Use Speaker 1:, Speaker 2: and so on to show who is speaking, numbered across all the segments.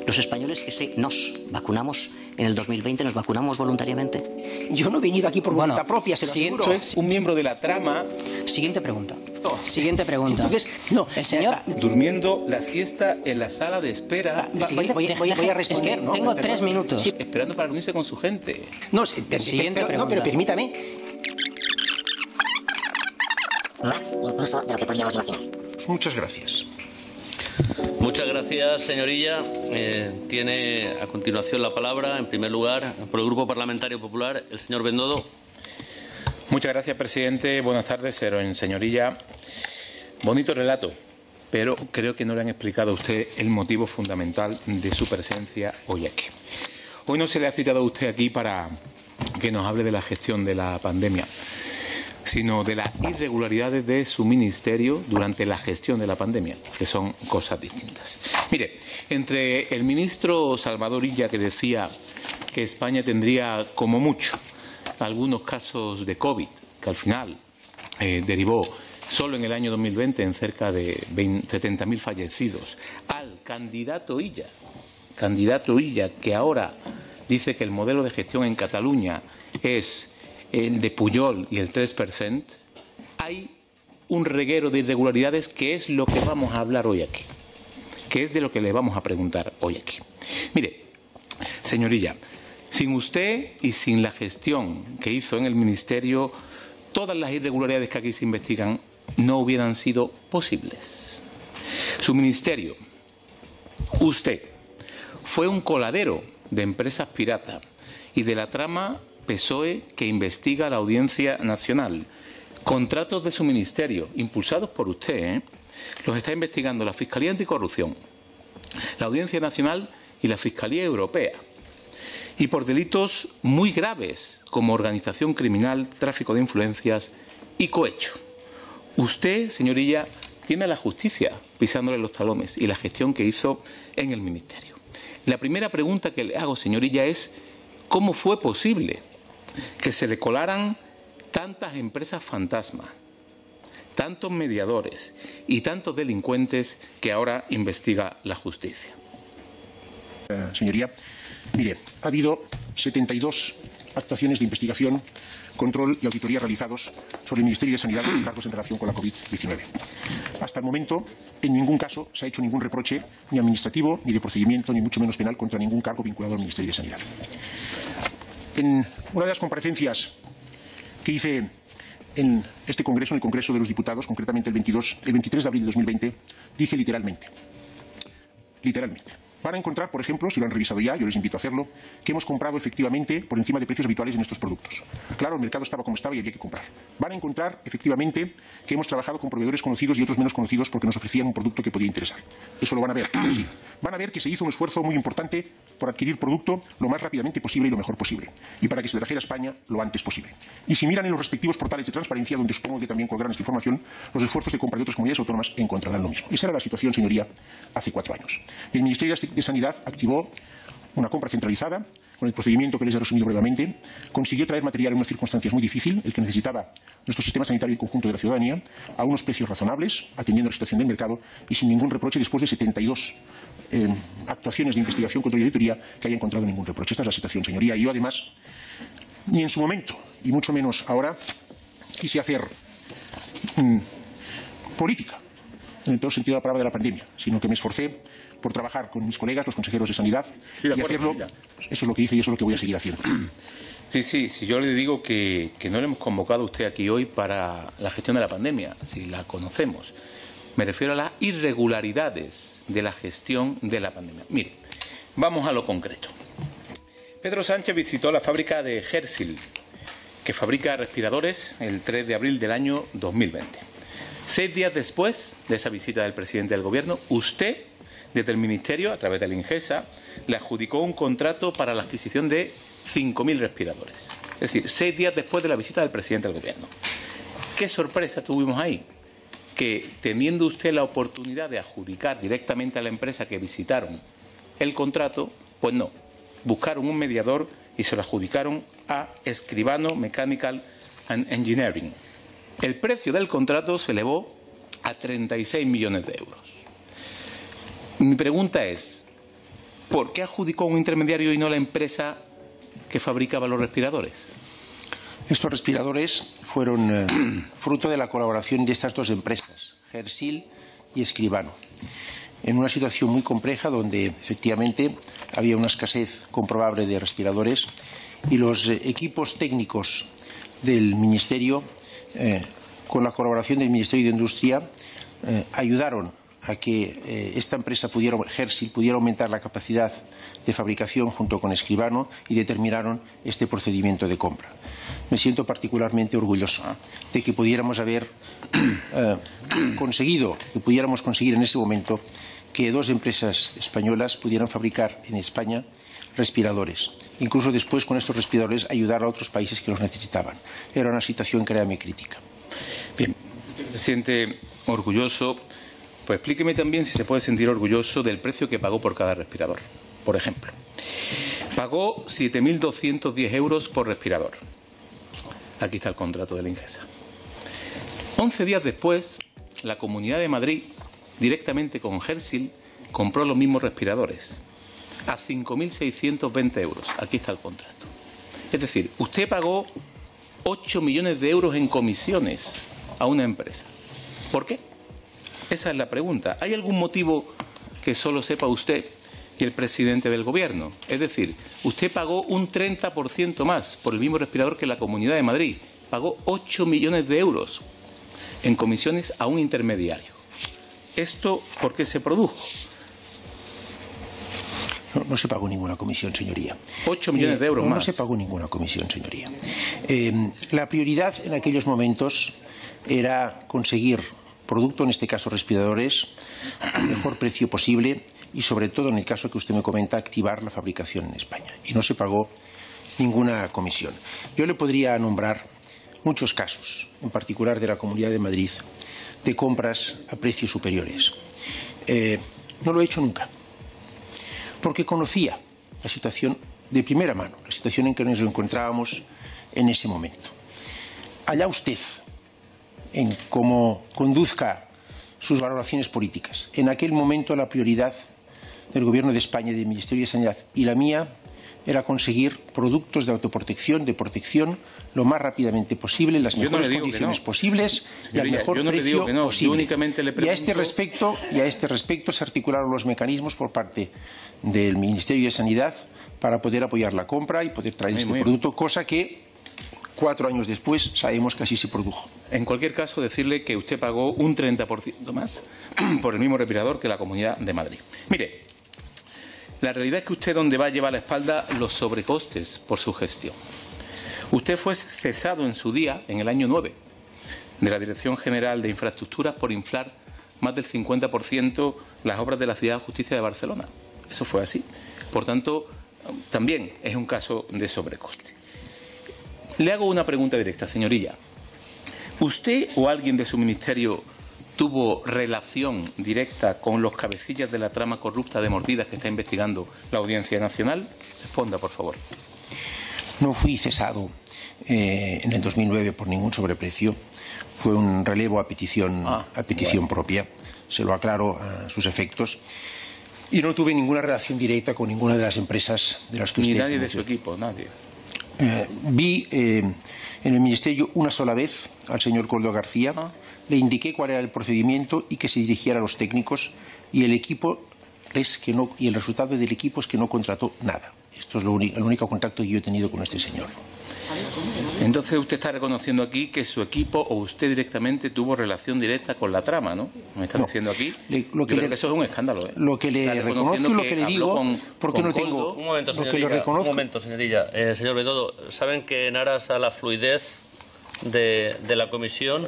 Speaker 1: Los españoles nos vacunamos en el 2020, nos vacunamos voluntariamente.
Speaker 2: Yo no he venido aquí por voluntad propia, se lo aseguro.
Speaker 3: Es un miembro de la trama.
Speaker 2: Siguiente pregunta. Siguiente pregunta.
Speaker 1: Entonces,
Speaker 2: no, el señor...
Speaker 3: Durmiendo la siesta en la sala de espera.
Speaker 2: Voy a responder. Es que tengo 3 minutos.
Speaker 3: Sí, esperando para reunirse con su gente.
Speaker 2: No, siguiente pregunta. No, pero permítame.
Speaker 4: Más incluso de lo que podíamos imaginar.
Speaker 5: Muchas gracias.
Speaker 6: Muchas gracias, señoría. Tiene a continuación la palabra, en primer lugar, por el Grupo Parlamentario Popular, el señor Bendodo.
Speaker 3: Muchas gracias, presidente. Buenas tardes, señoría. Bonito relato, pero creo que no le han explicado a usted el motivo fundamental de su presencia hoy aquí. Hoy no se le ha citado a usted aquí para que nos hable de la gestión de la pandemia, sino de las irregularidades de su ministerio durante la gestión de la pandemia, que son cosas distintas. Mire, entre el ministro Salvador Illa, que decía que España tendría como mucho algunos casos de COVID, que al final derivó solo en el año 2020 en cerca de 70.000 fallecidos, al candidato Illa, que ahora dice que el modelo de gestión en Cataluña es el de Pujol y el 3%, hay un reguero de irregularidades que es lo que vamos a hablar hoy aquí, que es de lo que le vamos a preguntar hoy aquí. Mire, señoría, sin usted y sin la gestión que hizo en el Ministerio, todas las irregularidades que aquí se investigan no hubieran sido posibles. Su ministerio, usted, fue un coladero de empresas piratas y de la trama PSOE que investiga la Audiencia Nacional. Contratos de su ministerio, impulsados por usted, los está investigando la Fiscalía Anticorrupción, la Audiencia Nacional y la Fiscalía Europea. Y por delitos muy graves, como organización criminal, tráfico de influencias y cohecho. Usted, señoría, tiene a la justicia pisándole los talones y la gestión que hizo en el ministerio. La primera pregunta que le hago, señorilla, es ¿cómo fue posible que se le colaran tantas empresas fantasma, tantos mediadores y tantos delincuentes que ahora investiga la justicia?
Speaker 5: Señoría, mire, ha habido 72 actuaciones de investigación, control y auditoría realizados sobre el Ministerio de Sanidad y los cargos en relación con la COVID-19. Hasta el momento, en ningún caso se ha hecho ningún reproche, ni administrativo, ni de procedimiento, ni mucho menos penal, contra ningún cargo vinculado al Ministerio de Sanidad. En una de las comparecencias que hice en este Congreso, en el Congreso de los Diputados, concretamente el 23 de abril de 2020, dije literalmente, van a encontrar, por ejemplo, si lo han revisado ya, yo les invito a hacerlo, que hemos comprado efectivamente por encima de precios habituales en estos productos. Claro, el mercado estaba como estaba y había que comprar. Van a encontrar efectivamente que hemos trabajado con proveedores conocidos y otros menos conocidos porque nos ofrecían un producto que podía interesar. Eso lo van a ver, sí. Van a ver que se hizo un esfuerzo muy importante por adquirir producto lo más rápidamente posible y lo mejor posible. Y para que se trajera a España lo antes posible. Y si miran en los respectivos portales de transparencia, donde supongo que también colgarán esta información, los esfuerzos de compra de otras comunidades autónomas encontrarán lo mismo. Esa era la situación, señoría, hace 4 años. El Ministerio de Sanidad activó una compra centralizada, con el procedimiento que les he resumido brevemente, consiguió traer material en unas circunstancias muy difíciles, el que necesitaba nuestro sistema sanitario y el conjunto de la ciudadanía, a unos precios razonables, atendiendo a la situación del mercado y sin ningún reproche después de 72 actuaciones de investigación, control y auditoría que haya encontrado ningún reproche. Esta es la situación, señoría. Y yo, además, ni en su momento, y mucho menos ahora, quise hacer política, en todo sentido de la palabra, de la pandemia, sino que me esforcé por trabajar con mis colegas, los consejeros de Sanidad, y hacerlo. Eso es lo que hice y eso es lo que voy a seguir haciendo.
Speaker 3: Sí, yo le digo que no le hemos convocado a usted aquí hoy para la gestión de la pandemia, si la conocemos. Me refiero a las irregularidades de la gestión de la pandemia. Mire, vamos a lo concreto. Pedro Sánchez visitó la fábrica de Hersil, que fabrica respiradores, el 3 de abril del año 2020. 6 días después de esa visita del presidente del Gobierno, usted, desde el Ministerio, a través de la Ingesa, le adjudicó un contrato para la adquisición de 5.000 respiradores. Es decir, 6 días después de la visita del presidente del Gobierno. ¿Qué sorpresa tuvimos ahí? Que teniendo usted la oportunidad de adjudicar directamente a la empresa que visitaron el contrato, pues no. Buscaron un mediador y se lo adjudicaron a Escribano Mechanical and Engineering. El precio del contrato se elevó a 36 millones de euros. Mi pregunta es, ¿Por qué adjudicó a un intermediario y no a la empresa que fabricaba los respiradores?
Speaker 5: Estos respiradores fueron fruto de la colaboración de estas dos empresas, Hersil y Escribano, en una situación muy compleja donde efectivamente había una escasez comprobable de respiradores y los equipos técnicos del Ministerio, con la colaboración del Ministerio de Industria, ayudaron a que esta empresa, Hersil, pudiera aumentar la capacidad de fabricación junto con Escribano y determinaron este procedimiento de compra. Me siento particularmente orgulloso de que pudiéramos haber conseguido en ese momento que dos empresas españolas pudieran fabricar en España respiradores. Incluso después, con estos respiradores, ayudar a otros países que los necesitaban. Era una situación, créame, crítica.
Speaker 3: Bien, ¿se siente orgulloso? Pues explíqueme también si se puede sentir orgulloso del precio que pagó por cada respirador. Por ejemplo, pagó 7.210 euros por respirador. Aquí está el contrato de la Ingesa. 11 días después, la Comunidad de Madrid, directamente con Hersil, compró los mismos respiradores a 5.620 euros. Aquí está el contrato. Es decir, usted pagó 8 millones de euros en comisiones a una empresa. ¿Por qué? Esa es la pregunta. ¿Hay algún motivo que solo sepa usted y el presidente del Gobierno? Es decir, usted pagó un 30% más por el mismo respirador que la Comunidad de Madrid. Pagó 8 millones de euros en comisiones a un intermediario. ¿Esto por qué se produjo?
Speaker 5: No se pagó ninguna comisión, señoría.
Speaker 3: 8 millones de euros más.
Speaker 5: No se pagó ninguna comisión, señoría. La prioridad en aquellos momentos era conseguir producto, en este caso respiradores, al mejor precio posible y, sobre todo, en el caso que usted me comenta, activar la fabricación en España. Y no se pagó ninguna comisión. Yo le podría nombrar muchos casos, en particular de la Comunidad de Madrid, de compras a precios superiores. No lo he hecho nunca, porque conocía la situación de primera mano, la situación en que nos encontrábamos en ese momento. Allá usted, en cómo conduzca sus valoraciones políticas. En aquel momento la prioridad del Gobierno de España y del Ministerio de Sanidad y la mía era conseguir productos de autoprotección, de protección, lo más rápidamente posible, en las mejores condiciones posibles y al mejor precio posible. Y a este respecto se articularon los mecanismos por parte del Ministerio de Sanidad para poder apoyar la compra y poder traer este producto, cosa que 4 años después sabemos que así se produjo.
Speaker 3: En cualquier caso, decirle que usted pagó un 30% más por el mismo respirador que la Comunidad de Madrid. Mire, la realidad es que usted donde va lleva a la espalda los sobrecostes por su gestión. Usted fue cesado en su día, en el año 9, de la Dirección General de Infraestructuras por inflar más del 50% las obras de la Ciudad de Justicia de Barcelona. Eso fue así. Por tanto, también es un caso de sobrecoste. Le hago una pregunta directa, señorilla. ¿Usted o alguien de su ministerio tuvo relación directa con los cabecillas de la trama corrupta de Mordidas que está investigando la Audiencia Nacional? Responda, por favor.
Speaker 5: No fui cesado en el 2009 por ningún sobreprecio. Fue un relevo a petición propia. Se lo aclaro a sus efectos. Y no tuve ninguna relación directa con ninguna de las empresas de las que usted...
Speaker 3: Ni nadie de su equipo, nadie.
Speaker 5: Vi en el Ministerio una sola vez al señor Koldo García, le indiqué cuál era el procedimiento y que se dirigiera a los técnicos y el resultado del equipo es que no contrató nada. Esto es el único contacto que yo he tenido con este señor.
Speaker 3: Entonces usted está reconociendo aquí que su equipo o usted directamente tuvo relación directa con la trama, ¿no? Me está diciendo aquí. Yo creo que eso es un escándalo, ¿eh?
Speaker 5: Lo que le reconozco y lo que le digo, porque no tengo...
Speaker 6: Un momento, señorilla. Señor Bendodo, saben que en aras a la fluidez de la comisión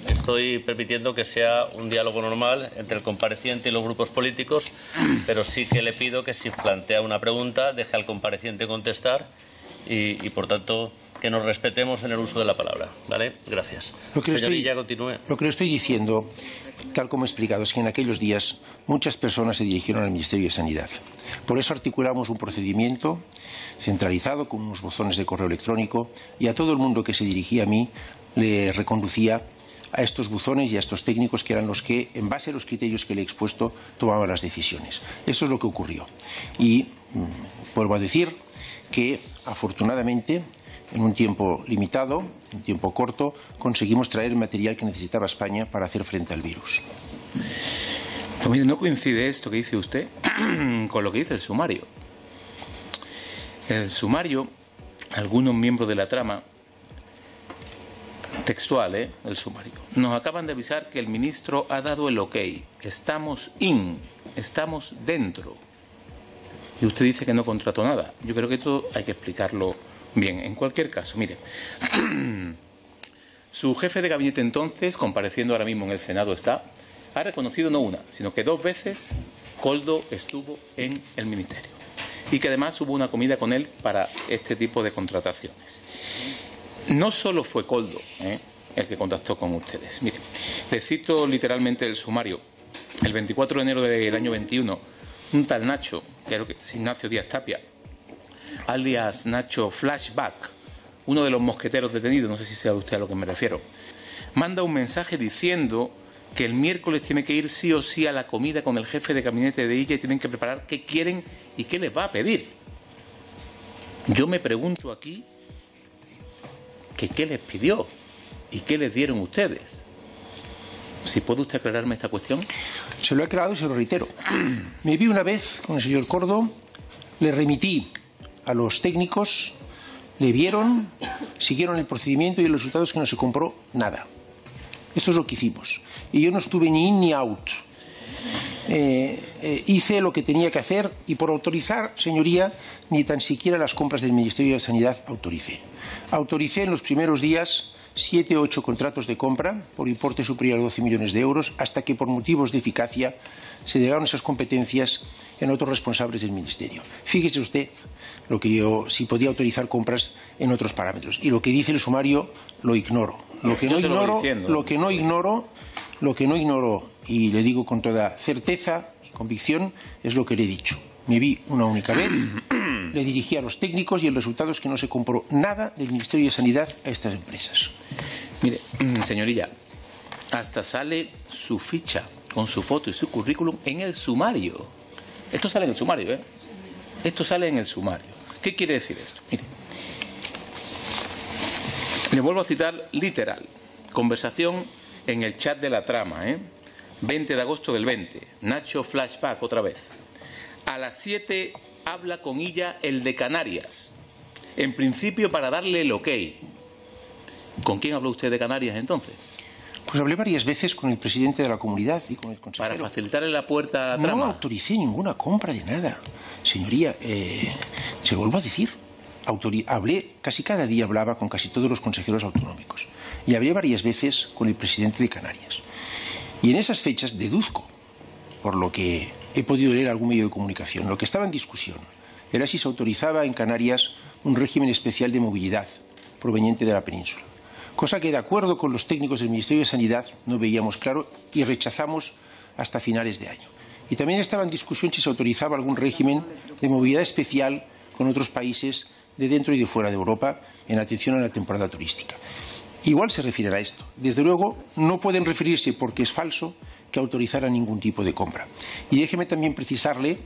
Speaker 6: estoy permitiendo que sea un diálogo normal entre el compareciente y los grupos políticos, pero sí que le pido que si plantea una pregunta deje al compareciente contestar y por tanto que nos respetemos en el uso de la palabra, ¿vale? Gracias. Señorilla, continúe.
Speaker 5: Lo que le estoy diciendo, tal como he explicado, es que en aquellos días muchas personas se dirigieron al Ministerio de Sanidad. Por eso articulamos un procedimiento centralizado con unos buzones de correo electrónico y a todo el mundo que se dirigía a mí le reconducía a estos buzones y a estos técnicos que eran los que, en base a los criterios que le he expuesto, tomaban las decisiones. Eso es lo que ocurrió. Y vuelvo a decir que, afortunadamente, en un tiempo limitado, un tiempo corto, conseguimos traer el material que necesitaba España para hacer frente al virus.
Speaker 3: Pues mire, no coincide esto que dice usted con lo que dice el sumario. El sumario, algunos miembros de la trama, textual, el sumario, nos acaban de avisar que el ministro ha dado el ok. Estamos dentro. Y usted dice que no contrató nada. Yo creo que esto hay que explicarlo bien. En cualquier caso, mire, su jefe de gabinete entonces, compareciendo ahora mismo en el Senado, ha reconocido no una, sino que 2 veces Koldo estuvo en el ministerio. Y que además hubo una comida con él para este tipo de contrataciones. No solo fue Koldo el que contactó con ustedes. Mire, le cito literalmente el sumario. El 24 de enero del año 21, un tal Nacho, creo que es Ignacio Díaz Tapia, alias Nacho Flashback, uno de los mosqueteros detenidos, no sé si sabe usted a lo que me refiero, manda un mensaje diciendo que el miércoles tiene que ir sí o sí a la comida con el jefe de gabinete de ella y tienen que preparar qué quieren y qué les va a pedir. Yo me pregunto aquí que qué les pidió y qué les dieron ustedes. Si puede usted aclararme esta cuestión.
Speaker 5: Se lo he aclarado y se lo reitero. Me vi una vez con el señor Koldo, le remití a los técnicos, le vieron, siguieron el procedimiento y el resultado es que no se compró nada. Esto es lo que hicimos. Y yo no estuve ni in ni out. Hice lo que tenía que hacer y por autorizar, señoría, ni tan siquiera las compras del Ministerio de Sanidad autoricé. Autoricé en los primeros días 7 o 8 contratos de compra por importe superior a 12 millones de euros hasta que por motivos de eficacia se delegaron esas competencias en otros responsables del Ministerio. Fíjese usted lo que yo, si podía autorizar compras en otros parámetros. Y lo que dice el sumario lo ignoro. Lo que no ignoro, y le digo con toda certeza y convicción, es lo que le he dicho. Me vi una única vez, le dirigí a los técnicos y el resultado es que no se compró nada del Ministerio de Sanidad a estas empresas.
Speaker 3: Mire, señorilla, hasta sale su ficha con su foto y su currículum en el sumario. Esto sale en el sumario, ¿eh? Esto sale en el sumario. ¿Qué quiere decir esto? Mire, le vuelvo a citar literal. Conversación en el chat de la trama, 20 de agosto del 20. Nacho Flashback otra vez. A las 7 habla con ella el de Canarias. En principio para darle el ok. ¿Con quién habló usted de Canarias entonces?
Speaker 5: Pues hablé varias veces con el presidente de la comunidad y con el consejero.
Speaker 3: ¿Para facilitarle la puerta a la trama?
Speaker 5: No autoricé ninguna compra de nada. Señoría, se vuelvo a decir. Hablé, casi cada día hablaba con casi todos los consejeros autonómicos. Y hablé varias veces con el presidente de Canarias. Y en esas fechas deduzco, por lo que he podido leer algún medio de comunicación, lo que estaba en discusión era si se autorizaba en Canarias un régimen especial de movilidad proveniente de la península. Cosa que, de acuerdo con los técnicos del Ministerio de Sanidad, no veíamos claro y rechazamos hasta finales de año. Y también estaba en discusión si se autorizaba algún régimen de movilidad especial con otros países de dentro y de fuera de Europa en atención a la temporada turística. Igual se refiere a esto. Desde luego, no pueden referirse, porque es falso, que autorizara ningún tipo de compra. Y déjeme también precisarle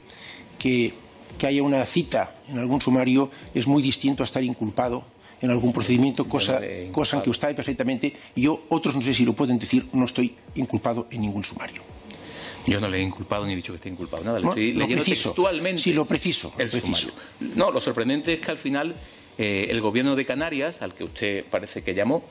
Speaker 5: que haya una cita en algún sumario es muy distinto a estar inculpado en algún procedimiento, cosa en que usted sabe perfectamente, y yo, otros no sé si lo pueden decir, no estoy inculpado en ningún sumario.
Speaker 3: Yo no le he inculpado ni he dicho que esté inculpado. Nada, le estoy leyendo textualmente.
Speaker 5: Sí, lo preciso.
Speaker 3: No, lo sorprendente es que al final el gobierno de Canarias, al que usted parece que llamó...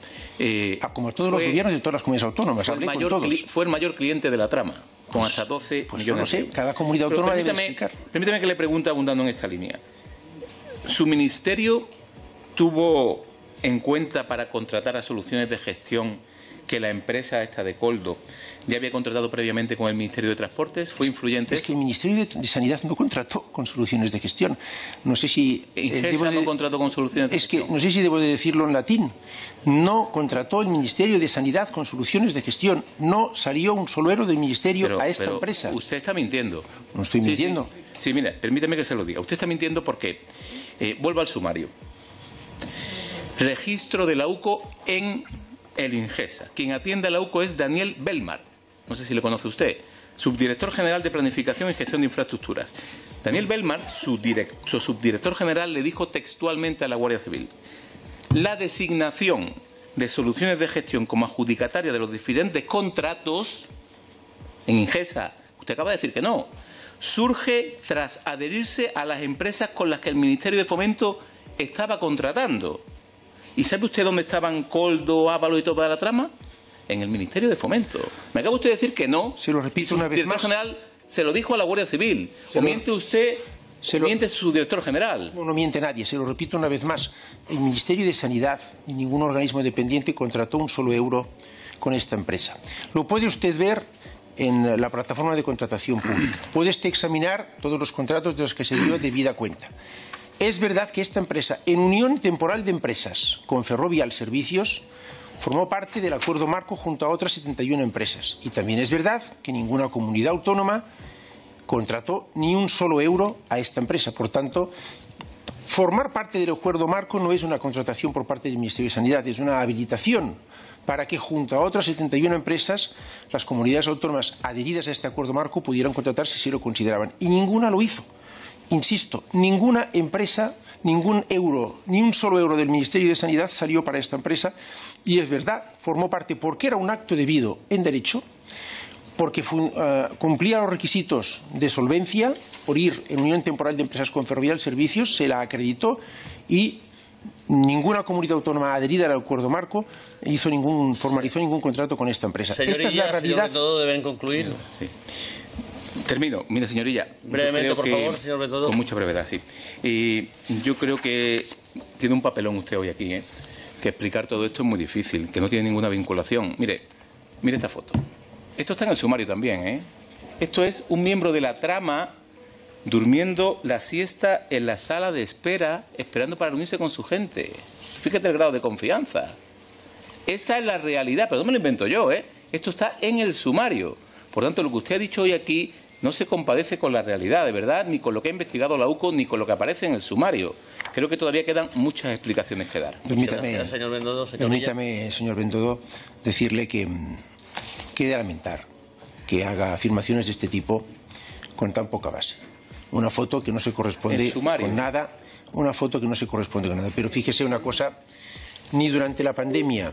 Speaker 5: como todos los gobiernos de todas las comunidades autónomas, hablé con todos.
Speaker 3: Fue el mayor cliente de la trama, con hasta 12 millones de euros.
Speaker 5: Cada comunidad autónoma debe explicar.
Speaker 3: Permítame que le pregunte, abundando en esta línea. ¿Su ministerio tuvo en cuenta para contratar a Soluciones de Gestión que la empresa esta de Koldo ya había contratado previamente con el Ministerio de Transportes? ¿Fue influyente?
Speaker 5: Es que el Ministerio de Sanidad no contrató con Soluciones de Gestión. No sé si...
Speaker 3: ¿Ingesa no contrató con Soluciones de Gestión?
Speaker 5: Es que no sé si debo de decirlo en latín. No contrató el Ministerio de Sanidad con Soluciones de Gestión. No salió un solo euro del Ministerio a esta empresa.
Speaker 3: Usted está mintiendo.
Speaker 5: No estoy mintiendo.
Speaker 3: Sí, mira, permíteme que se lo diga. Usted está mintiendo porque... vuelvo al sumario. Registro de la UCO en el Ingesa. Quien atiende a la UCO es Daniel Belmar. No sé si le conoce usted. Subdirector General de Planificación y Gestión de Infraestructuras. Daniel Belmar, su subdirector general, le dijo textualmente a la Guardia Civil: la designación de Soluciones de Gestión como adjudicataria de los diferentes contratos en Ingesa, usted acaba de decir que no, surge tras adherirse a las empresas con las que el Ministerio de Fomento estaba contratando. ¿Y sabe usted dónde estaban Coldo, Ávalo y toda la trama? En el Ministerio de Fomento. Me acaba usted de decir que no.
Speaker 5: Se lo repito una vez más.
Speaker 3: El director general se lo dijo a la Guardia Civil. ¿O miente usted? Miente su director general.
Speaker 5: No miente nadie. Se lo repito una vez más. El Ministerio de Sanidad ni ningún organismo dependiente contrató un solo euro con esta empresa. Lo puede usted ver en la plataforma de contratación pública. Puede usted examinar todos los contratos de los que se dio debida cuenta. Es verdad que esta empresa, en unión temporal de empresas con Ferrovial Servicios, formó parte del acuerdo marco junto a otras 71 empresas. Y también es verdad que ninguna comunidad autónoma contrató ni un solo euro a esta empresa. Por tanto, formar parte del acuerdo marco no es una contratación por parte del Ministerio de Sanidad, es una habilitación para que junto a otras 71 empresas las comunidades autónomas adheridas a este acuerdo marco pudieran contratar si sí lo consideraban. Y ninguna lo hizo. Insisto, ninguna empresa, ningún euro, ni un solo euro del Ministerio de Sanidad salió para esta empresa y es verdad, formó parte porque era un acto debido en derecho, porque cumplía los requisitos de solvencia por ir en unión temporal de empresas con Ferrovial Servicios, se la acreditó y ninguna comunidad autónoma adherida al acuerdo marco formalizó ningún contrato con esta empresa.
Speaker 6: Señoría,
Speaker 5: esta es la realidad.
Speaker 6: Señor Bendodo, deben concluir.
Speaker 3: Sí. Termino. Mire, señorilla.
Speaker 6: Brevemente, por favor, señor Bendodo.
Speaker 3: Con mucha brevedad, sí. Y yo creo que tiene un papelón usted hoy aquí, que explicar todo esto es muy difícil, que no tiene ninguna vinculación. Mire esta foto. Esto está en el sumario también, Esto es un miembro de la trama durmiendo la siesta en la sala de espera, esperando para reunirse con su gente. Fíjate el grado de confianza. Esta es la realidad, pero no me lo invento yo, Esto está en el sumario. Por tanto, lo que usted ha dicho hoy aquí no se compadece con la realidad, de verdad, ni con lo que ha investigado la UCO, ni con lo que aparece en el sumario. Creo que todavía quedan muchas explicaciones que dar.
Speaker 5: Permítame, señor Bendodo, decirle que he de lamentar que haga afirmaciones de este tipo con tan poca base. Una foto que no se corresponde con nada, una foto que no se corresponde con nada. Pero fíjese una cosa, ni durante la pandemia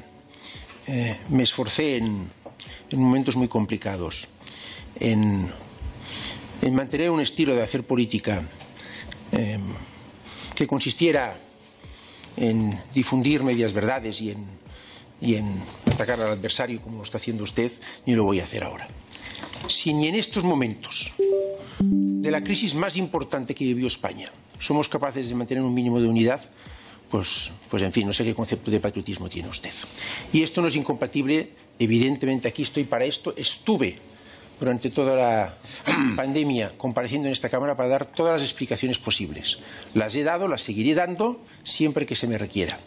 Speaker 5: me esforcé en momentos muy complicados en mantener un estilo de hacer política que consistiera en difundir medias verdades y en atacar al adversario como lo está haciendo usted, ni lo voy a hacer ahora. Si ni en estos momentos de la crisis más importante que vivió España somos capaces de mantener un mínimo de unidad, pues en fin, no sé qué concepto de patriotismo tiene usted. Y esto no es incompatible, evidentemente aquí estoy para esto, estuve durante toda la pandemia compareciendo en esta Cámara para dar todas las explicaciones posibles. Las he dado, las seguiré dando siempre que se me requiera.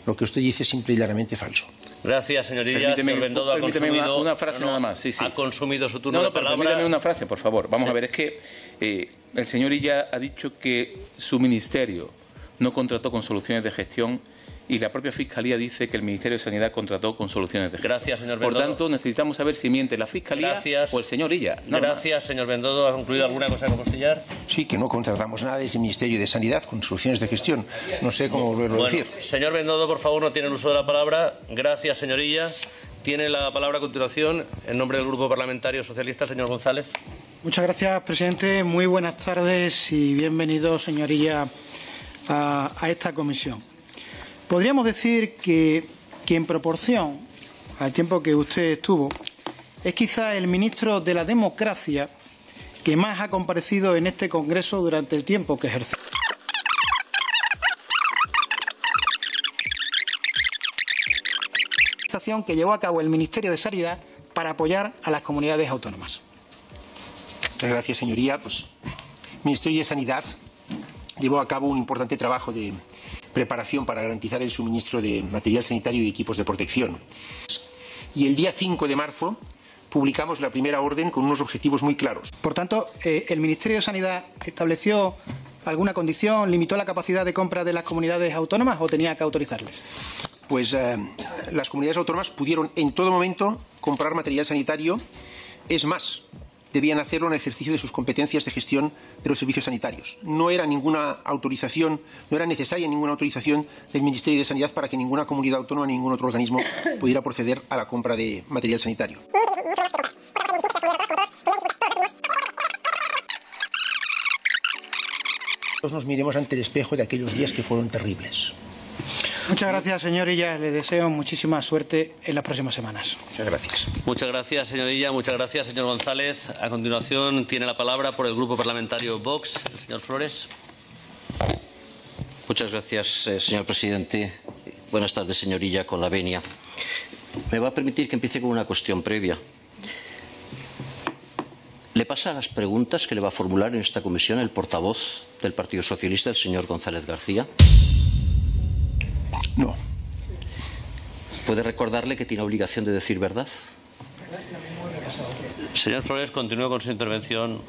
Speaker 5: Lo que usted dice es simple y claramente falso.
Speaker 6: Gracias, señoría. Señor Bendodo,
Speaker 3: una frase nada más. Sí.
Speaker 6: Ha consumido su turno de palabra.
Speaker 3: Permítame una frase, por favor. Vamos a ver, es que el señor Illa ha dicho que su ministerio no contrató con Soluciones de Gestión y la propia Fiscalía dice que el Ministerio de Sanidad contrató con Soluciones de Gestión.
Speaker 6: Gracias, señor Bendodo.
Speaker 3: Por tanto, necesitamos saber si miente la Fiscalía o el señor Illa.
Speaker 6: Gracias, señor Bendodo. ¿Ha concluido alguna cosa que postillar?
Speaker 5: Sí, que no contratamos nada desde el Ministerio de Sanidad con Soluciones de Gestión. No sé cómo volverlo a decir.
Speaker 6: Señor Bendodo, por favor, no tiene el uso de la palabra. Gracias, señoría. Tiene la palabra a continuación, en nombre del Grupo Parlamentario Socialista, el señor González.
Speaker 7: Muchas gracias, presidente. Muy buenas tardes y bienvenidos, señoría, a esta comisión. Podríamos decir que en proporción al tiempo que usted estuvo, es quizá el ministro de la Democracia que más ha comparecido en este Congreso durante el tiempo que ejerce. Que llevó a cabo el Ministerio de Sanidad para apoyar a las comunidades autónomas.
Speaker 5: Gracias, señoría. Pues el Ministerio de Sanidad llevó a cabo un importante trabajo de preparación para garantizar el suministro de material sanitario y equipos de protección. Y el día 5 de marzo publicamos la primera orden con unos objetivos muy claros.
Speaker 7: Por tanto, ¿el Ministerio de Sanidad estableció alguna condición, limitó la capacidad de compra de las comunidades autónomas o tenía que autorizarles?
Speaker 5: pues las comunidades autónomas pudieron en todo momento comprar material sanitario. Es más, debían hacerlo en el ejercicio de sus competencias de gestión de los servicios sanitarios. No era necesaria ninguna autorización del Ministerio de Sanidad para que ninguna comunidad autónoma ni ningún otro organismo pudiera proceder a la compra de material sanitario. Nos miremos ante el espejo de aquellos días que fueron terribles.
Speaker 7: Muchas gracias, señor Illa. Le deseo muchísima suerte en las próximas semanas.
Speaker 5: Muchas gracias.
Speaker 6: Muchas gracias, señor Illa. Muchas gracias, señor González. A continuación, tiene la palabra por el Grupo Parlamentario Vox, el señor Flores.
Speaker 1: Muchas gracias, señor presidente. Buenas tardes, señor Illa, con la venia. Me va a permitir que empiece con una cuestión previa. ¿Le pasa a las preguntas que le va a formular en esta comisión el portavoz del Partido Socialista, el señor González García?
Speaker 5: No.
Speaker 1: ¿Puede recordarle que tiene obligación de decir verdad?
Speaker 6: Señor Flores, continúe con su intervención.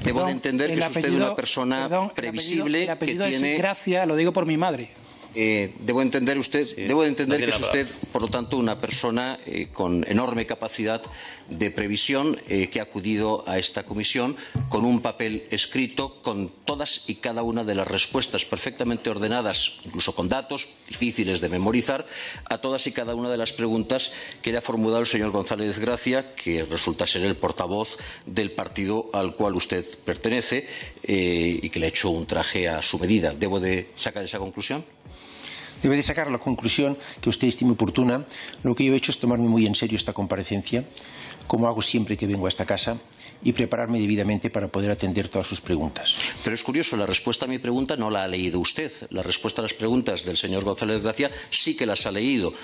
Speaker 1: Debo de entender que es usted una persona previsible
Speaker 7: el apellido
Speaker 1: que tiene...
Speaker 7: es Gracia, lo digo por mi madre.
Speaker 1: Debo de entender que es usted, por lo tanto, una persona con enorme capacidad de previsión que ha acudido a esta comisión con un papel escrito con todas y cada una de las respuestas perfectamente ordenadas, incluso con datos difíciles de memorizar, a todas y cada una de las preguntas que le ha formulado el señor González Gracia, que resulta ser el portavoz del partido al cual usted pertenece y que le ha hecho un traje a su medida. ¿Debo de sacar esa conclusión?
Speaker 5: Debe de sacar la conclusión que usted estime oportuna. Lo que yo he hecho es tomarme muy en serio esta comparecencia, como hago siempre que vengo a esta casa, y prepararme debidamente para poder atender todas sus preguntas.
Speaker 1: Pero es curioso, la respuesta a mi pregunta no la ha leído usted. La respuesta a las preguntas del señor González Gracia sí que las ha leído.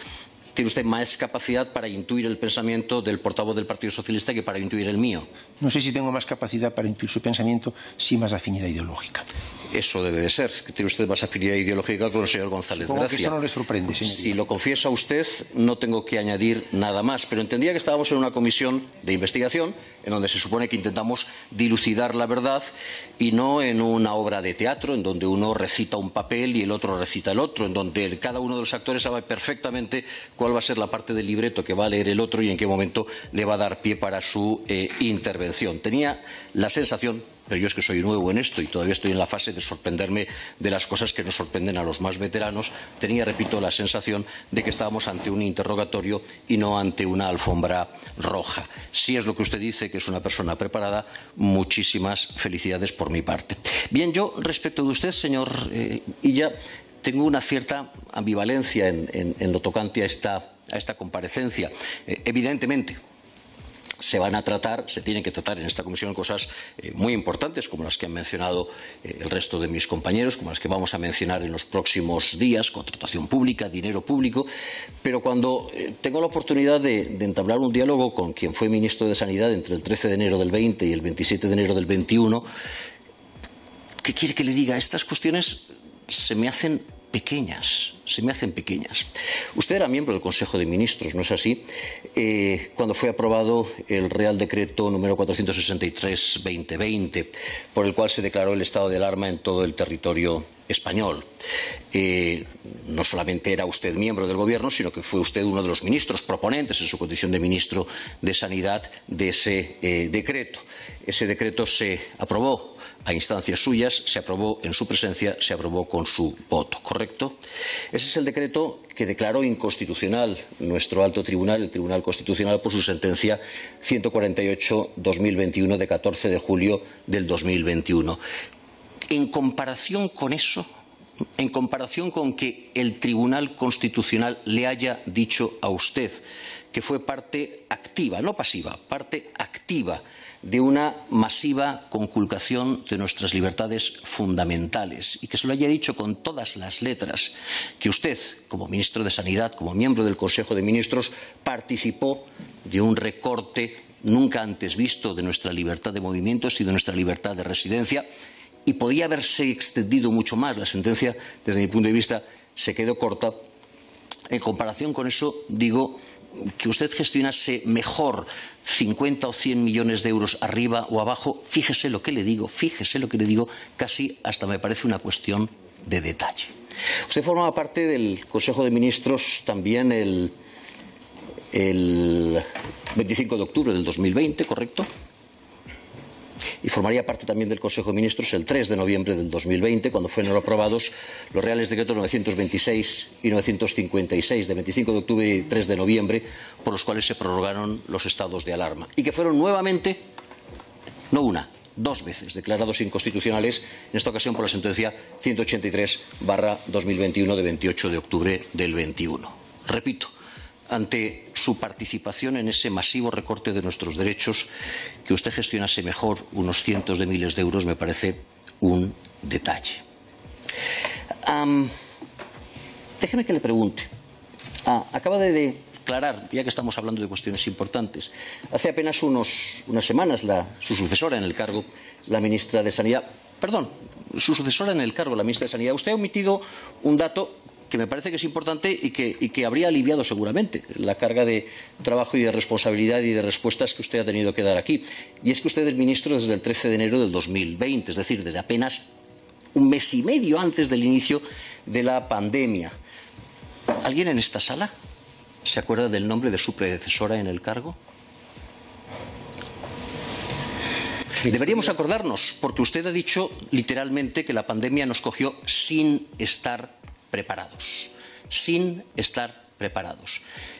Speaker 1: Tiene usted más capacidad para intuir el pensamiento del portavoz del Partido Socialista que para intuir el mío.
Speaker 5: No sé si tengo más capacidad para intuir su pensamiento, sí más afinidad ideológica.
Speaker 1: Eso debe de ser, que tiene usted más afinidad ideológica con el señor González Gracia.
Speaker 5: Que eso no le sorprende, señor.
Speaker 1: Si lo confiesa usted, no tengo que añadir nada más. Pero entendía que estábamos en una comisión de investigación en donde se supone que intentamos dilucidar la verdad y no en una obra de teatro en donde uno recita un papel y el otro recita el otro, en donde cada uno de los actores sabe perfectamente cuál va a ser la parte del libreto que va a leer el otro y en qué momento le va a dar pie para su intervención. Tenía la sensación, pero yo es que soy nuevo en esto y todavía estoy en la fase de sorprenderme de las cosas que nos sorprenden a los más veteranos, tenía, repito, la sensación de que estábamos ante un interrogatorio y no ante una alfombra roja. Si es lo que usted dice, que es una persona preparada, muchísimas felicidades por mi parte. Bien, yo respecto de usted, señor Illa, tengo una cierta ambivalencia en lo tocante a esta comparecencia. Evidentemente, se tienen que tratar en esta comisión cosas muy importantes, como las que han mencionado el resto de mis compañeros, como las que vamos a mencionar en los próximos días, contratación pública, dinero público, pero cuando tengo la oportunidad de entablar un diálogo con quien fue ministro de Sanidad entre el 13 de enero del 20 y el 27 de enero del 21, ¿qué quiere que le diga? Estas cuestiones se me hacen pequeñas. Usted era miembro del Consejo de Ministros, ¿no es así? Cuando fue aprobado el Real Decreto número 463/2020, por el cual se declaró el estado de alarma en todo el territorio español. No solamente era usted miembro del Gobierno, sino que fue usted uno de los ministros proponentes en su condición de ministro de Sanidad de ese decreto. Ese decreto se aprobó a instancias suyas, se aprobó en su presencia, se aprobó con su voto, ¿correcto? Ese es el decreto que declaró inconstitucional nuestro alto tribunal, el Tribunal Constitucional, por su sentencia 148/2021 de 14 de julio del 2021. En comparación con eso, en comparación con que el Tribunal Constitucional le haya dicho a usted que fue parte activa, no pasiva, parte activa de una masiva conculcación de nuestras libertades fundamentales y que se lo haya dicho con todas las letras, que usted, como ministro de Sanidad, como miembro del Consejo de Ministros, participó de un recorte nunca antes visto de nuestra libertad de movimientos y de nuestra libertad de residencia, y podía haberse extendido mucho más. La sentencia, desde mi punto de vista, se quedó corta. En comparación con eso, digo que usted gestionase mejor 50 o 100 millones de euros arriba o abajo, fíjese lo que le digo, casi hasta me parece una cuestión de detalle. Usted formaba parte del Consejo de Ministros también el 25 de octubre del 2020, ¿correcto? Y formaría parte también del Consejo de Ministros el 3 de noviembre del 2020, cuando fueron aprobados los Reales Decretos 926 y 956 de 25 de octubre y 3 de noviembre, por los cuales se prorrogaron los estados de alarma, y que fueron nuevamente, no una, dos veces declarados inconstitucionales, en esta ocasión por la sentencia 183/2021 de 28 de octubre del 21. Repito, ante su participación en ese masivo recorte de nuestros derechos, que usted gestionase mejor unos cientos de miles de euros me parece un detalle. Déjeme que le pregunte. Acaba de declarar, ya que estamos hablando de cuestiones importantes, hace apenas unas semanas su sucesora en el cargo, la ministra de Sanidad, usted ha omitido un dato que me parece que es importante y que habría aliviado seguramente la carga de trabajo y de responsabilidad y de respuestas que usted ha tenido que dar aquí. Y es que usted es ministro desde el 13 de enero del 2020, es decir, desde apenas un mes y medio antes del inicio de la pandemia. ¿Alguien en esta sala se acuerda del nombre de su predecesora en el cargo? Deberíamos acordarnos, porque usted ha dicho literalmente que la pandemia nos cogió sin estar preparados.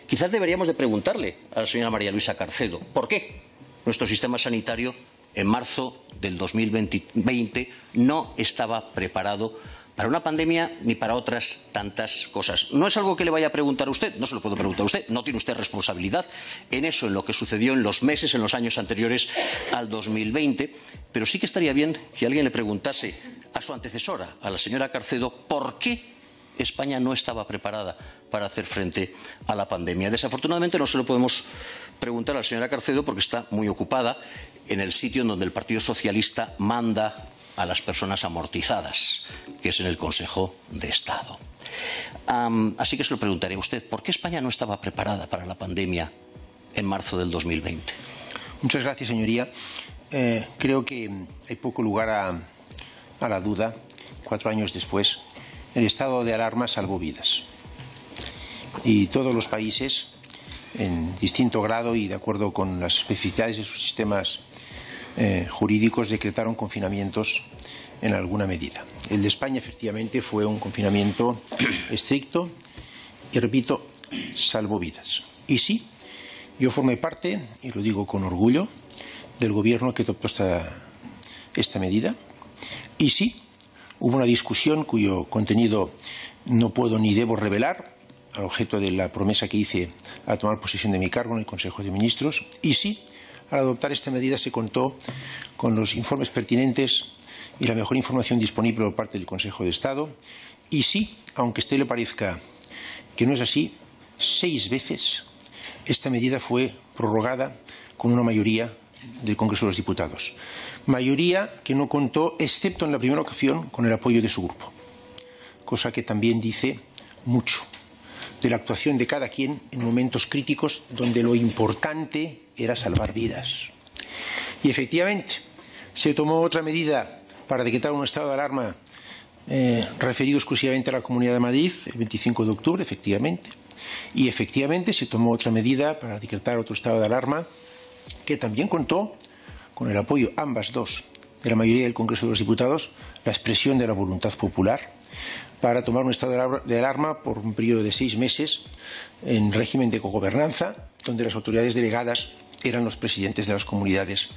Speaker 1: Quizás deberíamos de preguntarle a la señora María Luisa Carcedo por qué nuestro sistema sanitario en marzo del 2020 no estaba preparado para una pandemia ni para otras tantas cosas. No es algo que le vaya a preguntar a usted, no se lo puedo preguntar a usted, no tiene usted responsabilidad en eso, en lo que sucedió en los meses, en los años anteriores al 2020, pero sí que estaría bien que alguien le preguntase a su antecesora, a la señora Carcedo, por qué España no estaba preparada para hacer frente a la pandemia. Desafortunadamente no se lo podemos preguntar a la señora Carcedo porque está muy ocupada en el sitio en donde el Partido Socialista manda a las personas amortizadas, que es en el Consejo de Estado. Así que se lo preguntaré a usted, ¿por qué España no estaba preparada para la pandemia en marzo del 2020?
Speaker 8: Muchas gracias, señoría. Creo que hay poco lugar a la duda. 4 años después, el estado de alarma salvó vidas. Y todos los países, en distinto grado y de acuerdo con las especificidades de sus sistemas jurídicos, decretaron confinamientos en alguna medida. El de España, efectivamente, fue un confinamiento estricto y, repito, salvó vidas. Y sí, yo formé parte, y lo digo con orgullo, del gobierno que adoptó esta medida. Y sí, hubo una discusión cuyo contenido no puedo ni debo revelar, al objeto de la promesa que hice al tomar posesión de mi cargo en el Consejo de Ministros. Y sí, al adoptar esta medida se contó con los informes pertinentes y la mejor información disponible por parte del Consejo de Estado. Y sí, aunque a usted le parezca que no es así, 6 veces esta medida fue prorrogada con una mayoría del Congreso de los Diputados. Mayoría que no contó, excepto en la primera ocasión, con el apoyo de su grupo. Cosa que también dice mucho de la actuación de cada quien en momentos críticos donde lo importante era salvar vidas. Y efectivamente, se tomó otra medida para decretar un estado de alarma referido exclusivamente a la Comunidad de Madrid, el 25 de octubre, efectivamente. Y efectivamente se tomó otra medida para decretar otro estado de alarma que también contó con el apoyo, ambas dos, de la mayoría del Congreso de los Diputados, la expresión de la voluntad popular, para tomar un estado de alarma por un periodo de 6 meses en régimen de cogobernanza, donde las autoridades delegadas eran los presidentes de las comunidades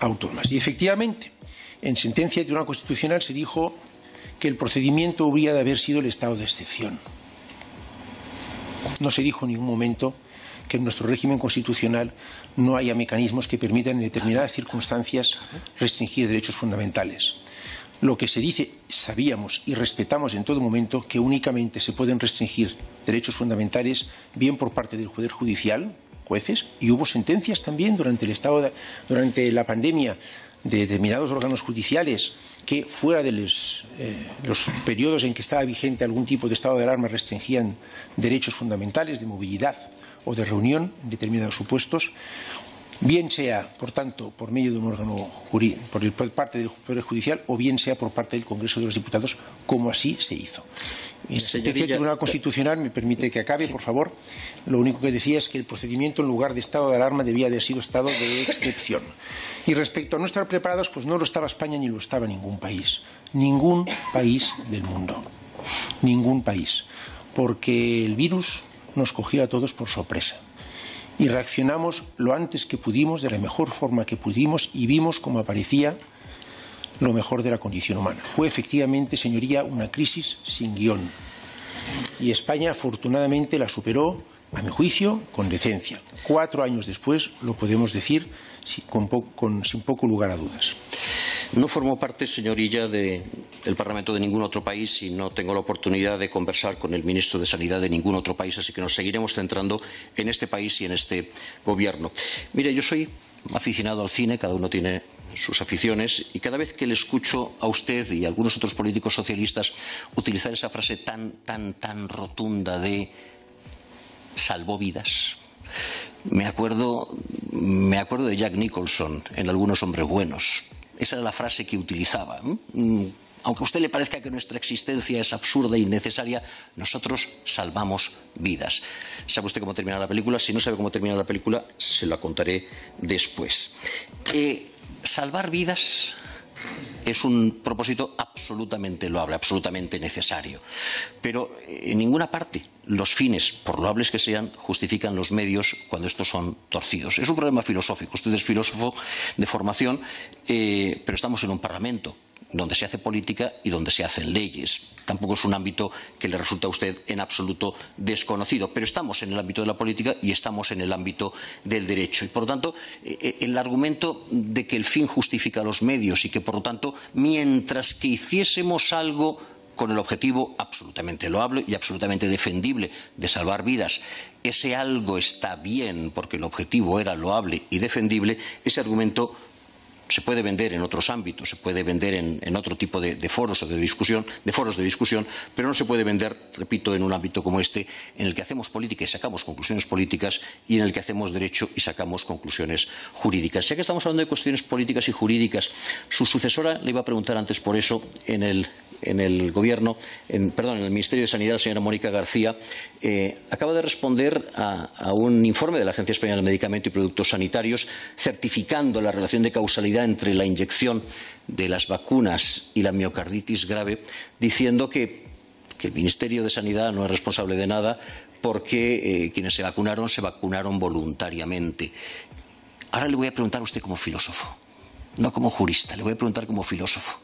Speaker 8: autónomas. Y efectivamente, en sentencia del Tribunal Constitucional se dijo que el procedimiento habría de haber sido el estado de excepción. No se dijo en ningún momento que en nuestro régimen constitucional no haya mecanismos que permitan en determinadas circunstancias restringir derechos fundamentales. Lo que se dice, sabíamos y respetamos en todo momento que únicamente se pueden restringir derechos fundamentales bien por parte del Poder Judicial, jueces, y hubo sentencias también durante la pandemia de determinados órganos judiciales que fuera de los periodos en que estaba vigente algún tipo de estado de alarma restringían derechos fundamentales de movilidad o de reunión en determinados supuestos. bien sea, por tanto, por medio de un órgano por parte del Poder Judicial o bien sea por parte del Congreso de los Diputados, como así se hizo. Y la sentencia del Tribunal Constitucional me permite que acabe, por favor. Lo único que decía es que el procedimiento en lugar de estado de alarma debía haber sido estado de excepción. Y respecto a no estar preparados, pues no lo estaba España ni lo estaba ningún país del mundo, ningún país, porque el virus nos cogió a todos por sorpresa y reaccionamos lo antes que pudimos, de la mejor forma que pudimos, y vimos cómo aparecía lo mejor de la condición humana. Fue efectivamente, señoría, una crisis sin guión. Y España, afortunadamente, la superó, a mi juicio, con decencia. 4 años después, lo podemos decir sin poco lugar a dudas.
Speaker 1: No formo parte, señorilla, del Parlamento de ningún otro país y no tengo la oportunidad de conversar con el ministro de Sanidad de ningún otro país, así que nos seguiremos centrando en este país y en este gobierno. Mire, yo soy aficionado al cine, cada uno tiene sus aficiones, y cada vez que le escucho a usted y a algunos otros políticos socialistas utilizar esa frase tan rotunda de salvó vidas, me acuerdo de Jack Nicholson en Algunos hombres buenos. Esa era la frase que utilizaba. Aunque a usted le parezca que nuestra existencia es absurda e innecesaria, nosotros salvamos vidas. ¿Sabe usted cómo termina la película? Si no sabe cómo termina la película, se la contaré después. Salvar vidas es un propósito absolutamente loable, absolutamente necesario. Pero en ninguna parte los fines, por loables que sean, justifican los medios cuando estos son torcidos. Es un problema filosófico. Usted es filósofo de formación, pero estamos en un parlamento donde se hace política y donde se hacen leyes. Tampoco es un ámbito que le resulta a usted en absoluto desconocido, pero estamos en el ámbito de la política y estamos en el ámbito del derecho. Y, por lo tanto, el argumento de que el fin justifica los medios y que, por lo tanto, mientras que hiciésemos algo con el objetivo absolutamente loable y absolutamente defendible de salvar vidas, ese algo está bien porque el objetivo era loable y defendible, ese argumento se puede vender en otros ámbitos, se puede vender en otro tipo de foros o de discusión, pero no se puede vender, repito, en un ámbito como este, en el que hacemos política y sacamos conclusiones políticas y en el que hacemos derecho y sacamos conclusiones jurídicas. Ya que estamos hablando de cuestiones políticas y jurídicas, su sucesora, le iba a preguntar antes por eso, en el Gobierno, en el Ministerio de Sanidad, la señora Mónica García, acaba de responder a un informe de la Agencia Española del Medicamento y Productos Sanitarios certificando la relación de causalidad entre la inyección de las vacunas y la miocarditis grave, diciendo que el Ministerio de Sanidad no es responsable de nada porque quienes se vacunaron voluntariamente. Ahora le voy a preguntar a usted como filósofo, no como jurista, le voy a preguntar como filósofo.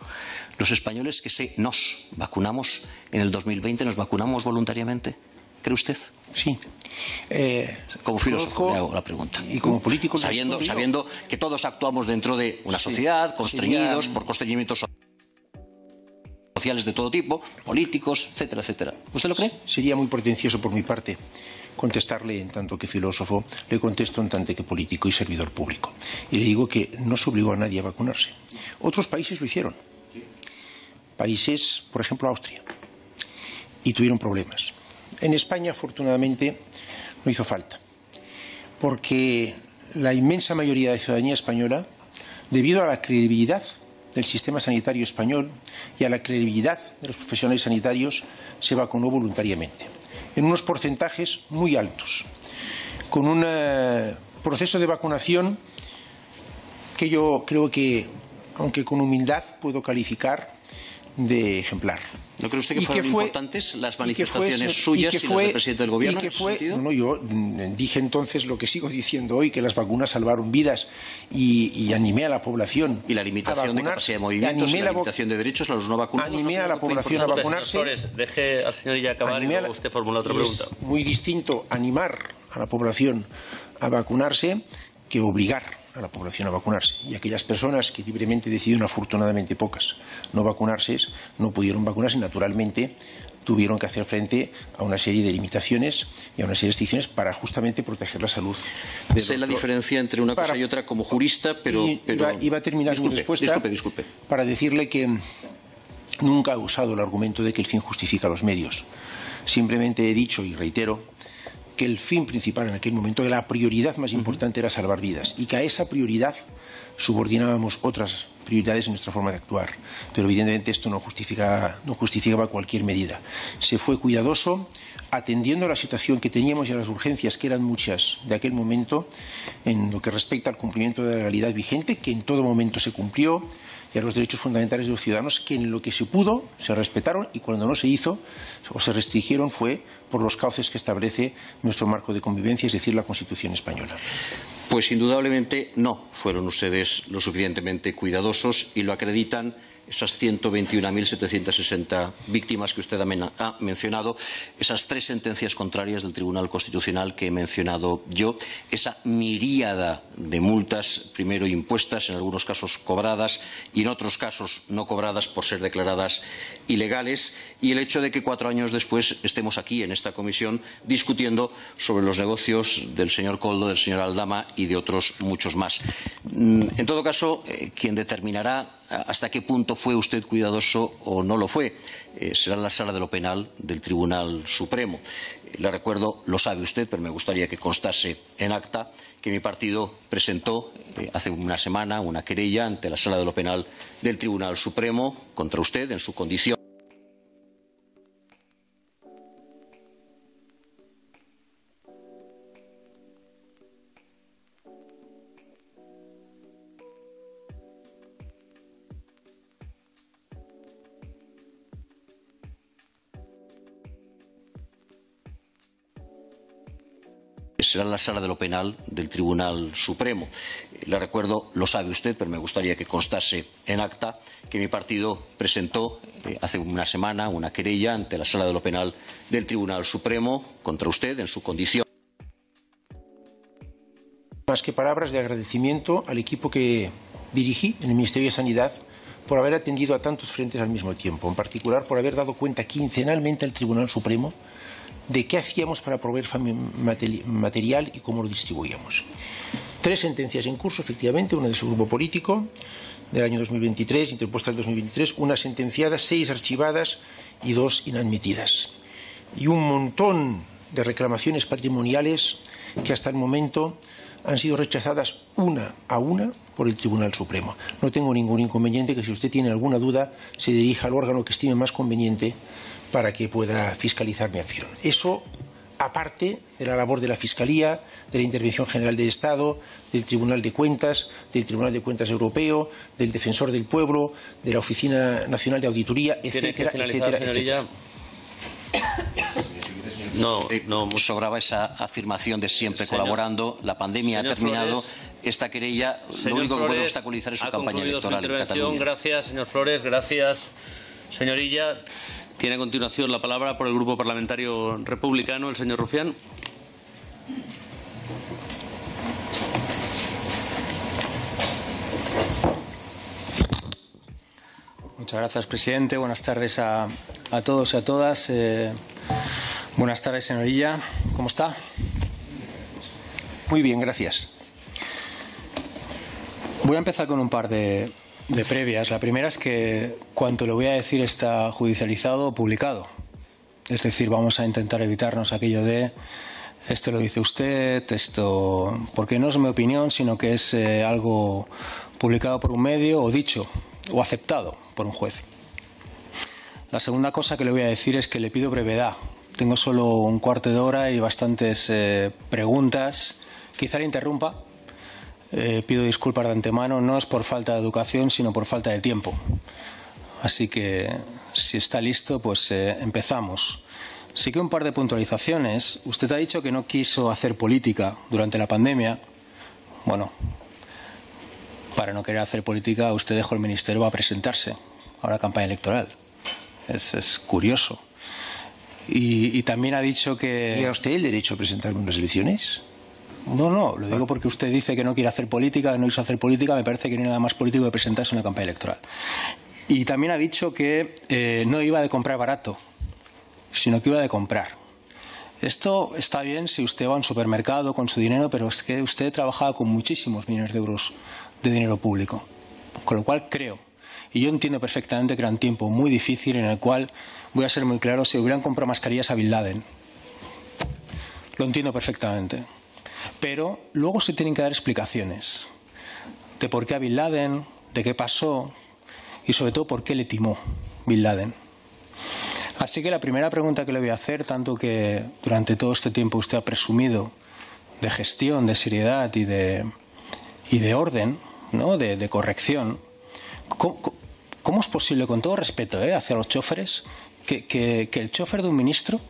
Speaker 1: ¿Los españoles que nos vacunamos en el 2020 nos vacunamos voluntariamente? ¿Cree usted?
Speaker 8: Sí.
Speaker 1: Como filósofo le hago la pregunta.
Speaker 8: Y como político
Speaker 1: sabiendo que todos actuamos dentro de una sociedad, constreñidos por constreñimientos sociales de todo tipo, políticos, etcétera, etcétera. ¿Usted lo cree?
Speaker 8: Sería muy pretencioso por mi parte contestarle en tanto que filósofo, le contesto en tanto que político y servidor público. Y le digo que no se obligó a nadie a vacunarse. Otros países lo hicieron. Países, por ejemplo, Austria. Y tuvieron problemas. En España, afortunadamente, no hizo falta. Porque la inmensa mayoría de la ciudadanía española, debido a la credibilidad del sistema sanitario español y a la credibilidad de los profesionales sanitarios, se vacunó voluntariamente. En unos porcentajes muy altos. Con un proceso de vacunación que yo creo que, aunque con humildad, puedo calificar de ejemplar.
Speaker 1: ¿No cree usted que fueron importantes las manifestaciones suyas y las del presidente del Gobierno?
Speaker 8: Yo dije entonces lo que sigo diciendo hoy, que las vacunas salvaron vidas y animé a la población.
Speaker 1: Y la limitación de capacidad de movimientos y la limitación de derechos a los no vacunados.
Speaker 8: Animé a la población a vacunarse.
Speaker 6: Señor Flores, deje al señor ya acabar y luego usted formula otra pregunta.
Speaker 8: Es muy distinto animar a la población a vacunarse que obligar a la población a vacunarse. Y aquellas personas que libremente decidieron, afortunadamente pocas, no vacunarse, no pudieron vacunarse, naturalmente tuvieron que hacer frente a una serie de limitaciones y a una serie de restricciones para justamente proteger la salud.
Speaker 1: Sé la diferencia entre una cosa y otra como jurista, pero
Speaker 8: iba a terminar mi respuesta
Speaker 1: disculpe.
Speaker 8: Para decirle que nunca he usado el argumento de que el fin justifica los medios. Simplemente he dicho y reitero que el fin principal en aquel momento, que la prioridad más importante era salvar vidas y que a esa prioridad subordinábamos otras prioridades en nuestra forma de actuar. Pero evidentemente esto no justificaba cualquier medida. Se fue cuidadoso, atendiendo a la situación que teníamos y a las urgencias, que eran muchas de aquel momento, en lo que respecta al cumplimiento de la legalidad vigente, que en todo momento se cumplió, y a los derechos fundamentales de los ciudadanos, que en lo que se pudo se respetaron, y cuando no se hizo o se restringieron fue por los cauces que establece nuestro marco de convivencia, es decir, la Constitución española.
Speaker 1: Pues indudablemente no fueron ustedes lo suficientemente cuidadosos y lo acreditan esas 121.760 víctimas que usted ha mencionado, esas 3 sentencias contrarias del Tribunal Constitucional que he mencionado yo, esa miríada de multas, primero impuestas, en algunos casos cobradas y en otros casos no cobradas por ser declaradas ilegales, y el hecho de que 4 años después estemos aquí en esta comisión discutiendo sobre los negocios del señor Koldo, del señor Aldama y de otros muchos más. En todo caso, quien determinará hasta qué punto fue usted cuidadoso o no lo fue será la Sala de lo Penal del Tribunal Supremo. Le recuerdo, lo sabe usted, pero me gustaría que constase en acta, que mi partido presentó hace una semana una querella ante la Sala de lo Penal del Tribunal Supremo contra usted en su condición será la Sala de lo Penal del Tribunal Supremo. Le recuerdo, lo sabe usted, pero me gustaría que constase en acta, que mi partido presentó hace una semana una querella ante la Sala de lo Penal del Tribunal Supremo contra usted en su condición.
Speaker 8: Más que palabras de agradecimiento al equipo que dirigí en el Ministerio de Sanidad por haber atendido a tantos frentes al mismo tiempo, en particular por haber dado cuenta quincenalmente al Tribunal Supremo de qué hacíamos para proveer material y cómo lo distribuíamos. 3 sentencias en curso, efectivamente, una de su grupo político del año 2023, interpuesta en 2023, una sentenciada, 6 archivadas y 2 inadmitidas. Y un montón de reclamaciones patrimoniales que hasta el momento han sido rechazadas una a una por el Tribunal Supremo. No tengo ningún inconveniente que, si usted tiene alguna duda, se dirija al órgano que estime más conveniente para que pueda fiscalizar mi acción. Eso, aparte de la labor de la Fiscalía, de la Intervención General del Estado, del Tribunal de Cuentas, del Tribunal de Cuentas Europeo, del Defensor del Pueblo, de la Oficina Nacional de Auditoría, etcétera, etcétera, etcétera.
Speaker 1: No sobraba esa afirmación de siempre colaborando. La pandemia ha terminado. Esta querella lo único que puede obstaculizar es su campaña electoral en Cataluña.
Speaker 6: Gracias, señor Flores. Gracias, señorilla. Tiene a continuación la palabra por el Grupo Parlamentario Republicano el señor Rufián.
Speaker 9: Muchas gracias, presidente. Buenas tardes a todos y a todas. Buenas tardes, señorilla. ¿Cómo está?
Speaker 8: Muy bien, gracias.
Speaker 9: Voy a empezar con un par de previas. La primera es que cuanto le voy a decir está judicializado o publicado. Es decir, vamos a intentar evitarnos aquello de esto lo dice usted, esto, porque no es mi opinión, sino que es algo publicado por un medio o dicho o aceptado por un juez. La segunda cosa que le voy a decir es que le pido brevedad. Tengo solo un cuarto de hora y bastantes preguntas. Quizá le interrumpa. Pido disculpas de antemano, no es por falta de educación, sino por falta de tiempo. Así que, si está listo, pues empezamos. Sí que un par de puntualizaciones. Usted ha dicho que no quiso hacer política durante la pandemia. Bueno, para no querer hacer política, usted dejó el ministerio para presentarse. Ahora campaña electoral. Es curioso. Y también ha dicho que...
Speaker 8: ¿Tiene usted el derecho a presentarme unas elecciones?
Speaker 9: No, lo digo porque usted dice que no quiere hacer política, no quiso hacer política, me parece que no hay nada más político que presentarse en una campaña electoral. Y también ha dicho que no iba de comprar barato, sino que iba de comprar. Esto está bien si usted va a un supermercado con su dinero, pero es que usted trabajaba con muchísimos millones de euros de dinero público. Con lo cual creo, y yo entiendo perfectamente que era un tiempo muy difícil en el cual, voy a ser muy claro, si hubieran comprado mascarillas a Bin Laden, Lo entiendo perfectamente. Pero luego se tienen que dar explicaciones de por qué a Bin Laden, de qué pasó y sobre todo por qué le timó Bin Laden. Así que la primera pregunta que le voy a hacer, tanto que durante todo este tiempo usted ha presumido de gestión, de seriedad y de orden, ¿no? de corrección, ¿cómo es posible, con todo respeto hacia los choferes, que el chofer de un ministro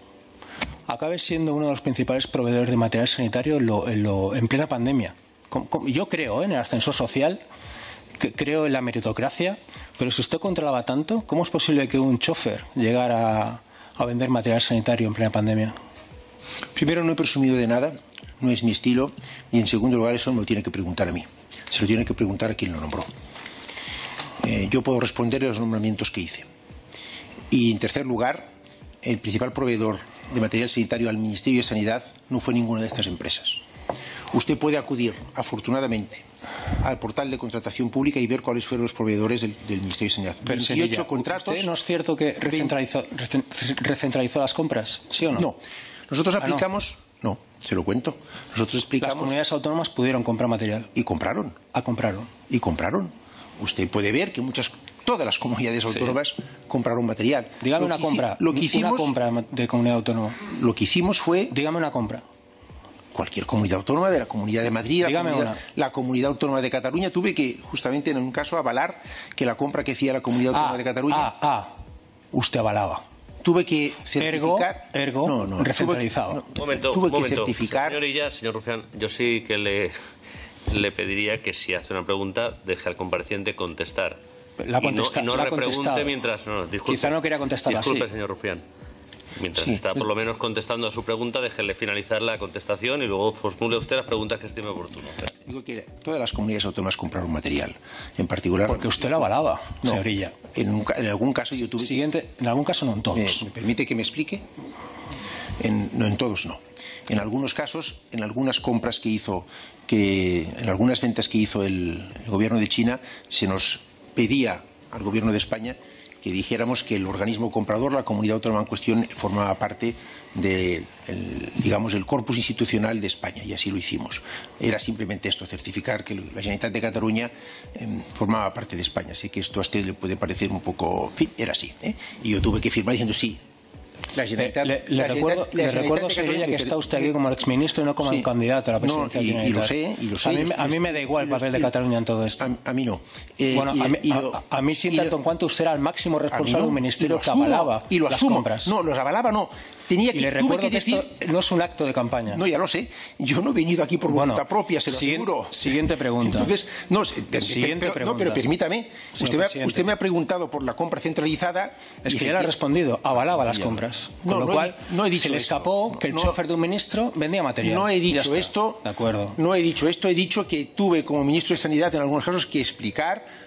Speaker 9: acabe siendo uno de los principales proveedores de material sanitario en plena pandemia? Yo creo en el ascensor social, creo en la meritocracia, pero si usted controlaba tanto, ¿cómo es posible que un chofer llegara a vender material sanitario en plena pandemia?
Speaker 8: Primero, no he presumido de nada, no es mi estilo, y en segundo lugar, eso me lo tiene que preguntar a mí. Se lo tiene que preguntar a quien lo nombró. Yo puedo responder a los nombramientos que hice. Y en tercer lugar, el principal proveedor de material sanitario al Ministerio de Sanidad no fue ninguna de estas empresas. Usted puede acudir, afortunadamente, al portal de contratación pública y ver cuáles fueron los proveedores del Ministerio de Sanidad. 28 contratos.
Speaker 9: ¿Usted no es cierto que recentralizó las compras? ¿Sí o no?
Speaker 8: No. Nosotros aplicamos... No, se lo cuento. Nosotros explicamos...
Speaker 9: Las comunidades autónomas pudieron comprar material.
Speaker 8: Y compraron.
Speaker 9: Compraron.
Speaker 8: Y compraron. Usted puede ver que todas las comunidades autónomas compraron material.
Speaker 9: Dígame una compra. Una compra de comunidad autónoma.
Speaker 8: Lo que hicimos fue...
Speaker 9: Dígame una compra.
Speaker 8: Cualquier comunidad autónoma, de la Comunidad de Madrid, la Comunidad Autónoma de Cataluña. Tuve que, justamente en un caso, avalar que la compra que hacía la Comunidad Autónoma de Cataluña...
Speaker 9: Usted avalaba.
Speaker 8: Tuve que certificar...
Speaker 9: Ergo, recentralizado.
Speaker 6: Tuve que certificar... Señor Illa, señor Rufián, yo sí que le pediría que si hace una pregunta, deje al compareciente contestar. Y no repregunte mientras... No, disculpe,
Speaker 9: quizá no quería contestar así.
Speaker 6: Disculpe, señor Rufián. Mientras está por lo menos contestando a su pregunta, déjele finalizar la contestación y luego formule usted las preguntas que estime oportuno.
Speaker 8: Digo que todas las comunidades autónomas compraron material, en particular...
Speaker 9: Porque usted lo avalaba, señor Illa.
Speaker 8: En algún caso yo tuve...
Speaker 9: En algún caso no, en todos.
Speaker 8: ¿Me permite que me explique? No, en todos no. En algunos casos, en algunas compras que hizo, en algunas ventas que hizo el gobierno de China, se nos pedía al gobierno de España que dijéramos que el organismo comprador, la comunidad autónoma en cuestión, formaba parte del corpus institucional de España, y así lo hicimos. Era simplemente esto, certificar que la Generalitat de Cataluña formaba parte de España. Así que esto a usted le puede parecer un poco... En fin, era así. Y yo tuve que firmar diciendo sí.
Speaker 9: Le recuerdo, señoría, que está usted aquí como exministro y no como candidato a la presidencia.
Speaker 8: Y lo sé.
Speaker 9: A mí me da igual el papel de Cataluña en todo esto.
Speaker 8: A mí no.
Speaker 9: A mí sí, tanto en cuanto usted era el máximo responsable de un ministerio que avalaba las compras.
Speaker 8: No, los avalaba no.
Speaker 9: Y le recuerdo que esto no es un acto de campaña.
Speaker 8: No, ya lo sé. Yo no he venido aquí por voluntad propia, se lo aseguro.
Speaker 9: Siguiente pregunta.
Speaker 8: Entonces, pero permítame. Usted me ha preguntado por la compra centralizada.
Speaker 9: Es que ya le ha respondido. Avalaba las compras. Con lo cual, se le escapó que el chofer de un ministro vendía material.
Speaker 8: No he dicho esto.
Speaker 9: De acuerdo.
Speaker 8: No he dicho esto. He dicho que tuve como ministro de Sanidad en algunos casos que explicar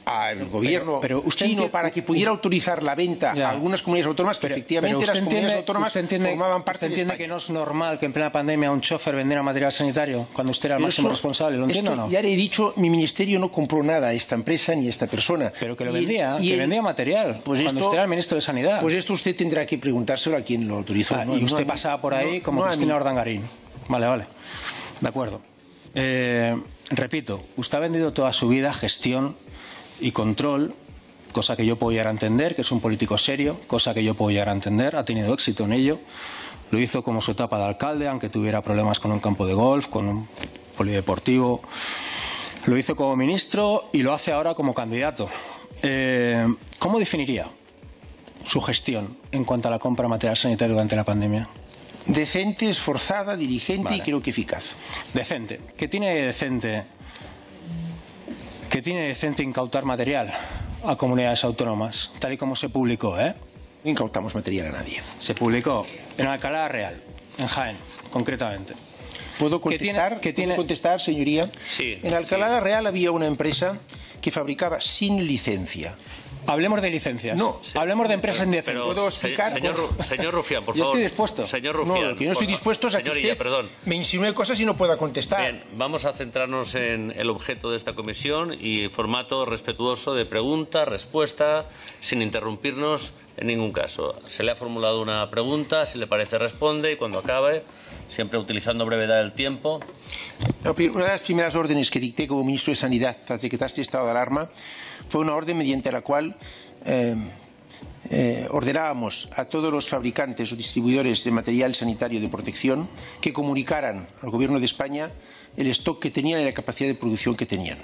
Speaker 8: al gobierno chino para que pudiera autorizar la venta a algunas comunidades autónomas que efectivamente las comunidades autónomas formaban parte de España.
Speaker 9: ¿Entiende que no es normal que en plena pandemia un chofer vendiera material sanitario cuando usted era el máximo responsable? ¿Lo entiende o no?
Speaker 8: Ya le he dicho, mi ministerio no compró nada a esta empresa ni a esta persona.
Speaker 9: Pero que lo vendía, vendía material cuando usted era el ministro de Sanidad.
Speaker 8: Pues esto usted tendrá que preguntárselo a quien lo autorizó.
Speaker 9: Y usted pasaba por ahí como Cristina Urdangarín. Vale. De acuerdo. Repito, usted ha vendido toda su vida gestión y control, cosa que yo puedo llegar a entender, que es un político serio, cosa que yo puedo llegar a entender, ha tenido éxito en ello. Lo hizo como su etapa de alcalde, aunque tuviera problemas con un campo de golf, con un polideportivo. Lo hizo como ministro y lo hace ahora como candidato. ¿Cómo definiría su gestión en cuanto a la compra de material sanitario durante la pandemia?
Speaker 8: Decente, esforzada, diligente y creo que eficaz.
Speaker 9: Decente. ¿Qué tiene decente incautar material a comunidades autónomas, tal y como se publicó,
Speaker 8: No incautamos material a nadie.
Speaker 9: Se publicó en Alcalá Real, en Jaén, concretamente.
Speaker 8: ¿Puedo contestar? ¿Puedo contestar, señoría?
Speaker 6: Sí.
Speaker 8: En Alcalá Real había una empresa que fabricaba sin licencia.
Speaker 9: Hablemos de licencias.
Speaker 8: No,
Speaker 9: hablemos de empresas indecentes.
Speaker 6: ¿Puedo explicar? Señor Rufián, por favor.
Speaker 8: Yo estoy dispuesto.
Speaker 6: Señor Rufián,
Speaker 8: lo que no estoy dispuesto es a que usted me insinúe cosas y no pueda contestar.
Speaker 6: Bien, vamos a centrarnos en el objeto de esta comisión y formato respetuoso de pregunta, respuesta, sin interrumpirnos En ningún caso. Se le ha formulado una pregunta, si le parece responde y cuando acabe, siempre utilizando brevedad del tiempo.
Speaker 8: Una de las primeras órdenes que dicté como ministro de Sanidad tras decretar este estado de alarma fue una orden mediante la cual ordenábamos a todos los fabricantes o distribuidores de material sanitario de protección que comunicaran al Gobierno de España el stock que tenían y la capacidad de producción que tenían,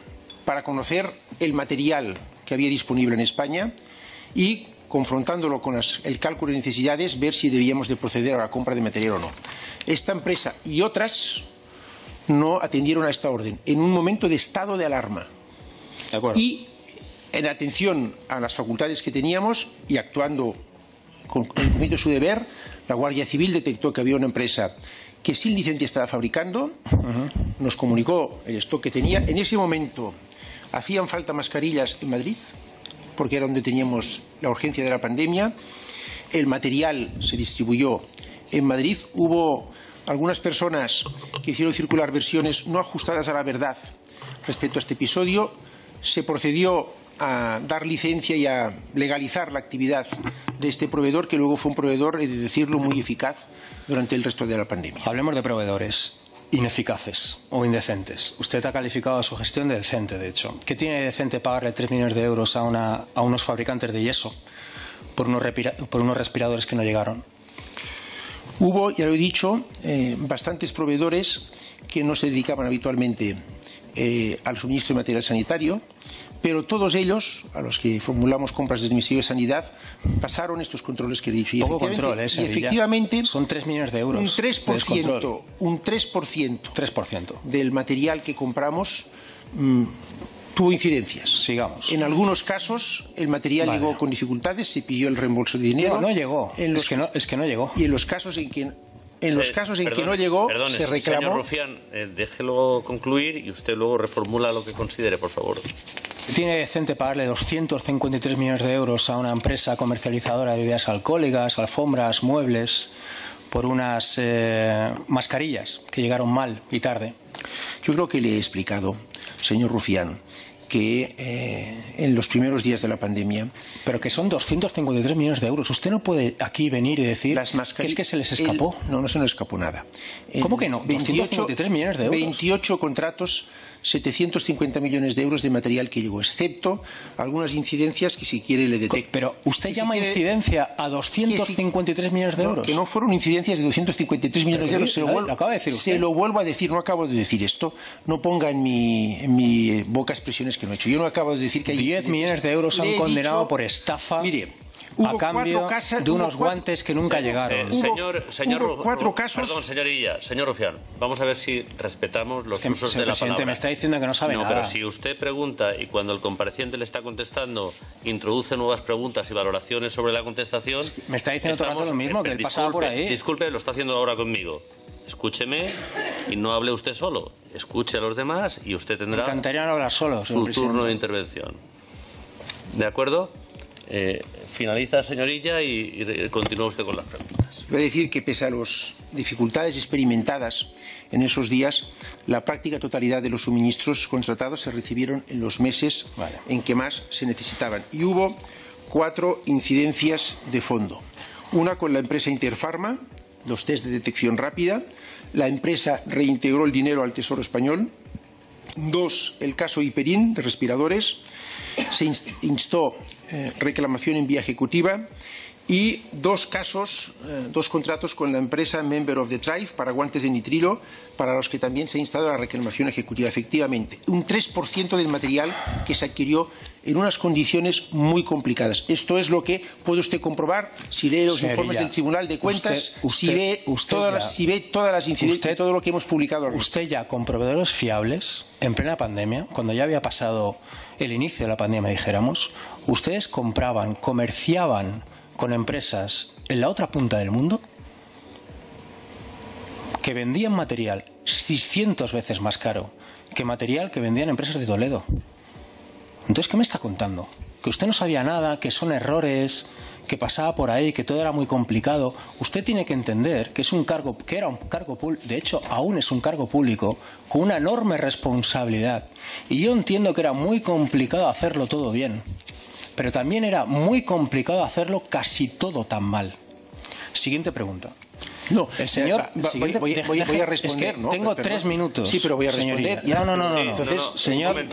Speaker 8: para conocer el material que había disponible en España y, confrontándolo con el cálculo de necesidades, ver si debíamos de proceder a la compra de material o no. Esta empresa y otras no atendieron a esta orden en un momento de estado de alarma.
Speaker 9: De acuerdo.
Speaker 8: Y en atención a las facultades que teníamos y actuando con el cumplimiento de su deber, la Guardia Civil detectó que había una empresa que sin licencia estaba fabricando, nos comunicó el stock que tenía. En ese momento hacían falta mascarillas en Madrid, porque era donde teníamos la urgencia de la pandemia. El material se distribuyó en Madrid. Hubo algunas personas que hicieron circular versiones no ajustadas a la verdad respecto a este episodio. Se procedió a dar licencia y a legalizar la actividad de este proveedor, que luego fue un proveedor, he de decirlo, muy eficaz durante el resto de la pandemia.
Speaker 9: Hablemos de proveedores ineficaces o indecentes. Usted ha calificado a su gestión de decente, de hecho. ¿Qué tiene de decente pagarle 3 millones de euros a unos fabricantes de yeso por unos respiradores que no llegaron?
Speaker 8: Hubo, ya lo he dicho, bastantes proveedores que no se dedicaban habitualmente al suministro de material sanitario, pero todos ellos, a los que formulamos compras del Ministerio de Sanidad, pasaron estos controles que he dicho. Y
Speaker 9: poco control,
Speaker 8: y efectivamente
Speaker 9: son 3 millones de euros.
Speaker 8: Un 3% del material que compramos tuvo incidencias.
Speaker 9: Sigamos.
Speaker 8: En algunos casos el material llegó con dificultades, se pidió el reembolso de dinero.
Speaker 9: No llegó. Es que no llegó.
Speaker 8: Y en los casos en que no llegó, se reclamó.
Speaker 6: Señor Rufián, déjelo concluir y usted luego reformula lo que considere, por favor.
Speaker 9: ¿Tiene decente pagarle 253 millones de euros a una empresa comercializadora de bebidas alcohólicas, alfombras, muebles, por unas mascarillas que llegaron mal y tarde?
Speaker 8: Yo creo que le he explicado, señor Rufián, que en los primeros días de la pandemia...
Speaker 9: Pero que son 253 millones de euros. Usted no puede aquí venir y decir que es que se les escapó.
Speaker 8: No se nos escapó nada.
Speaker 9: ¿Cómo que no? 253 millones de euros.
Speaker 8: 28 contratos, 750 millones de euros de material que llegó, excepto algunas incidencias que si quiere le detecto.
Speaker 9: Pero usted llama incidencia a 253 millones de euros.
Speaker 8: Que no fueron incidencias de 253 millones de euros.
Speaker 9: Lo acaba de decir usted.
Speaker 8: Se lo vuelvo a decir, no acabo de decir esto. No ponga en mi boca expresiones que no he hecho. Yo no acabo de decir que hay...
Speaker 9: 10 millones de euros han condenado por estafa.
Speaker 8: Mire,
Speaker 9: a cambio de unos guantes que nunca llegaron.
Speaker 6: Señor,
Speaker 8: 4 casos.
Speaker 6: Perdón, señor Rufián, vamos a ver si respetamos los usos de la palabra.
Speaker 9: Me está diciendo que no sabe nada.
Speaker 6: Pero si usted pregunta y cuando el compareciente le está contestando introduce nuevas preguntas y valoraciones sobre la contestación...
Speaker 9: Me está diciendo todo el rato lo mismo, que él pasaba por ahí.
Speaker 6: Disculpe, lo está haciendo ahora conmigo. Escúcheme y no hable usted solo. Escuche a los demás y usted tendrá su turno de intervención. ¿De acuerdo? Finaliza, señorilla, y continúa usted con las preguntas.
Speaker 8: Voy a decir que pese a las dificultades experimentadas en esos días, la práctica totalidad de los suministros contratados se recibieron en los meses en que más se necesitaban. Y hubo 4 incidencias de fondo. Una con la empresa Interpharma, los test de detección rápida. La empresa reintegró el dinero al Tesoro Español. 2, el caso Hiperín de respiradores. Se instó reclamación en vía ejecutiva. Y 2 contratos con la empresa Member of the Tribe para guantes de nitrilo, para los que también se ha instado la reclamación ejecutiva. Efectivamente, un 3% del material que se adquirió en unas condiciones muy complicadas. Esto es lo que puede usted comprobar si lee los informes del Tribunal de Cuentas, si ve todas las incidencias, todo lo que hemos publicado.
Speaker 9: Usted ya, con proveedores fiables, en plena pandemia, cuando ya había pasado el inicio de la pandemia, dijéramos, ustedes comerciaban con empresas en la otra punta del mundo que vendían material 600 veces más caro que material que vendían empresas de Toledo. Entonces, ¿qué me está contando? Que usted no sabía nada, que son errores, que pasaba por ahí, que todo era muy complicado. Usted tiene que entender que era un cargo público, de hecho, aún es un cargo público con una enorme responsabilidad. Y yo entiendo que era muy complicado hacerlo todo bien. pero también era muy complicado hacerlo casi todo tan mal. Siguiente pregunta.
Speaker 8: No,
Speaker 9: el señor.
Speaker 8: Voy a responder.
Speaker 9: Es que tengo 3 minutos.
Speaker 8: Sí, pero voy a responder.
Speaker 9: No.
Speaker 8: Entonces,
Speaker 9: señor.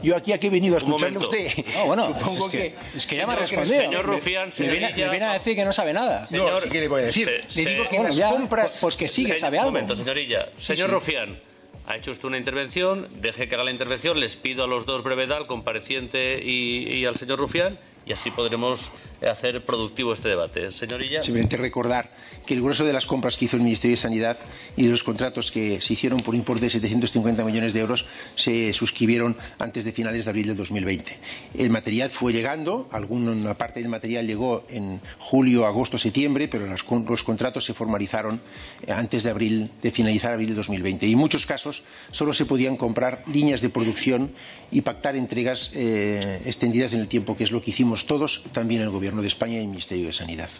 Speaker 8: Yo aquí he venido a escucharle a usted.
Speaker 9: Bueno,
Speaker 8: supongo
Speaker 9: es que ya me ha respondido.
Speaker 6: Señor Rufián,
Speaker 9: me viene a decir que no sabe nada.
Speaker 8: No, ¿qué le voy a decir? Le digo que las compras.
Speaker 9: Pues que sí, que sabe algo.
Speaker 6: Un momento, señorilla. Señor Rufián, ha hecho usted una intervención. Deje que haga la intervención. Les pido a los dos brevedad, al compareciente y al señor Rufián. Y así podremos hacer productivo este debate. Señorilla.
Speaker 8: Simplemente recordar que el grueso de las compras que hizo el Ministerio de Sanidad y de los contratos que se hicieron por importe de 750 millones de euros se suscribieron antes de finales de abril del 2020. El material fue llegando, alguna parte del material llegó en julio, agosto, septiembre, pero los contratos se formalizaron antes de finalizar abril del 2020. Y en muchos casos solo se podían comprar líneas de producción y pactar entregas extendidas en el tiempo, que es lo que hicimos todos, también el Gobierno de España y el Ministerio de Sanidad.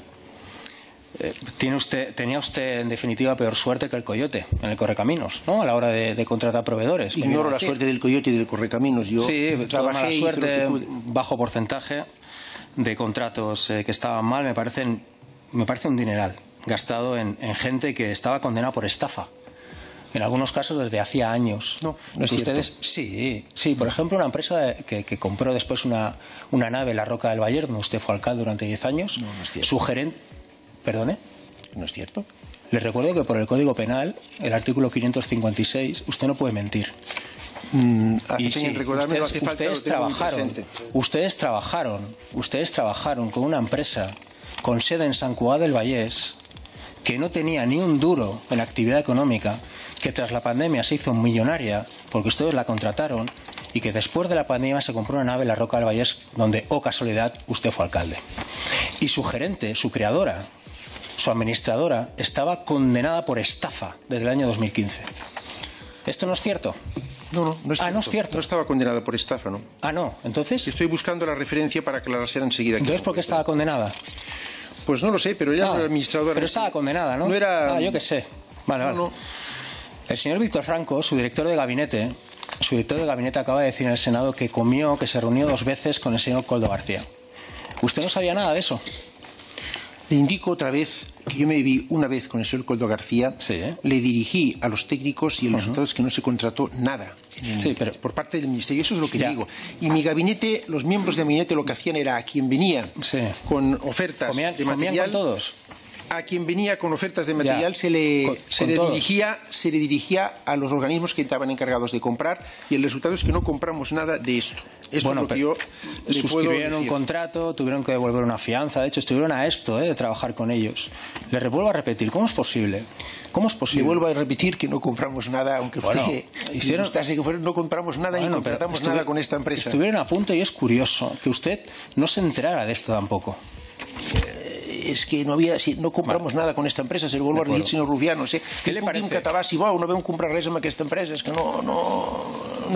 Speaker 9: Tenía usted, en definitiva, peor suerte que el Coyote en el Correcaminos, ¿no? A la hora de contratar proveedores.
Speaker 8: Ignoro la suerte del Coyote y del Correcaminos. Yo
Speaker 9: trabajé mala suerte, bajo porcentaje de contratos que estaban mal. Me parece un dineral gastado en gente que estaba condenada por estafa. En algunos casos desde hacía años.
Speaker 8: No es
Speaker 9: ustedes
Speaker 8: cierto.
Speaker 9: Sí, por ejemplo, una empresa que compró después una nave en la Roca del Valle, donde usted fue alcalde durante 10 años.
Speaker 8: No es cierto.
Speaker 9: Su gerente... ¿Perdone?
Speaker 8: No es cierto.
Speaker 9: Les recuerdo que por el Código Penal, el artículo 556, usted no puede mentir.
Speaker 8: Y sí,
Speaker 9: ustedes trabajaron con una empresa con sede en San Cugat del Vallès, que no tenía ni un duro en la actividad económica, que tras la pandemia se hizo millonaria porque ustedes la contrataron, y que después de la pandemia se compró una nave en la Roca del Vallès, donde, oh casualidad, usted fue alcalde. Y su gerente, su creadora, su administradora, estaba condenada por estafa desde el año 2015. ¿Esto no es cierto?
Speaker 8: No es cierto.
Speaker 9: No es cierto.
Speaker 8: No estaba condenada por estafa, ¿no?
Speaker 9: No. Entonces...
Speaker 8: Estoy buscando la referencia para aclararse enseguida.
Speaker 9: Entonces, ¿por qué estaba condenada?
Speaker 8: Pues no lo sé, pero ella era administradora.
Speaker 9: Pero estaba condenada, ¿no?
Speaker 8: No era...
Speaker 9: yo qué sé. Vale.
Speaker 8: No.
Speaker 9: El señor Víctor Franco, su director de gabinete acaba de decir en el Senado que se reunió 2 veces con el señor Koldo García. ¿Usted no sabía nada de eso?
Speaker 8: Le indico otra vez que yo me vi una vez con el señor Koldo García, le dirigí a los técnicos y el resultado es que no se contrató nada por parte del Ministerio. Eso es lo que digo. Y mi gabinete, los miembros de mi gabinete lo que hacían era a quien venía con ofertas de material...
Speaker 9: ¿Comían con todos?
Speaker 8: A quien venía con ofertas de material se le dirigía a los organismos que estaban encargados de comprar, y el resultado es que no compramos nada de esto. Esto es lo que yo le puedo decir.
Speaker 9: Un contrato, tuvieron que devolver una fianza, de hecho estuvieron a esto de trabajar con ellos. Les vuelvo a repetir, ¿cómo es posible?
Speaker 8: Le vuelvo a repetir que no compramos nada, aunque no compramos nada ni contratamos nada con esta empresa.
Speaker 9: Estuvieron a punto, y es curioso que usted no se enterara de esto tampoco.
Speaker 8: Es que no compramos nada con esta empresa, se lo vuelvo a decir, señor Rufián, no sé.
Speaker 9: ¿Qué le parece?
Speaker 8: No vam comprar res amb aquesta empresa, es que no... No,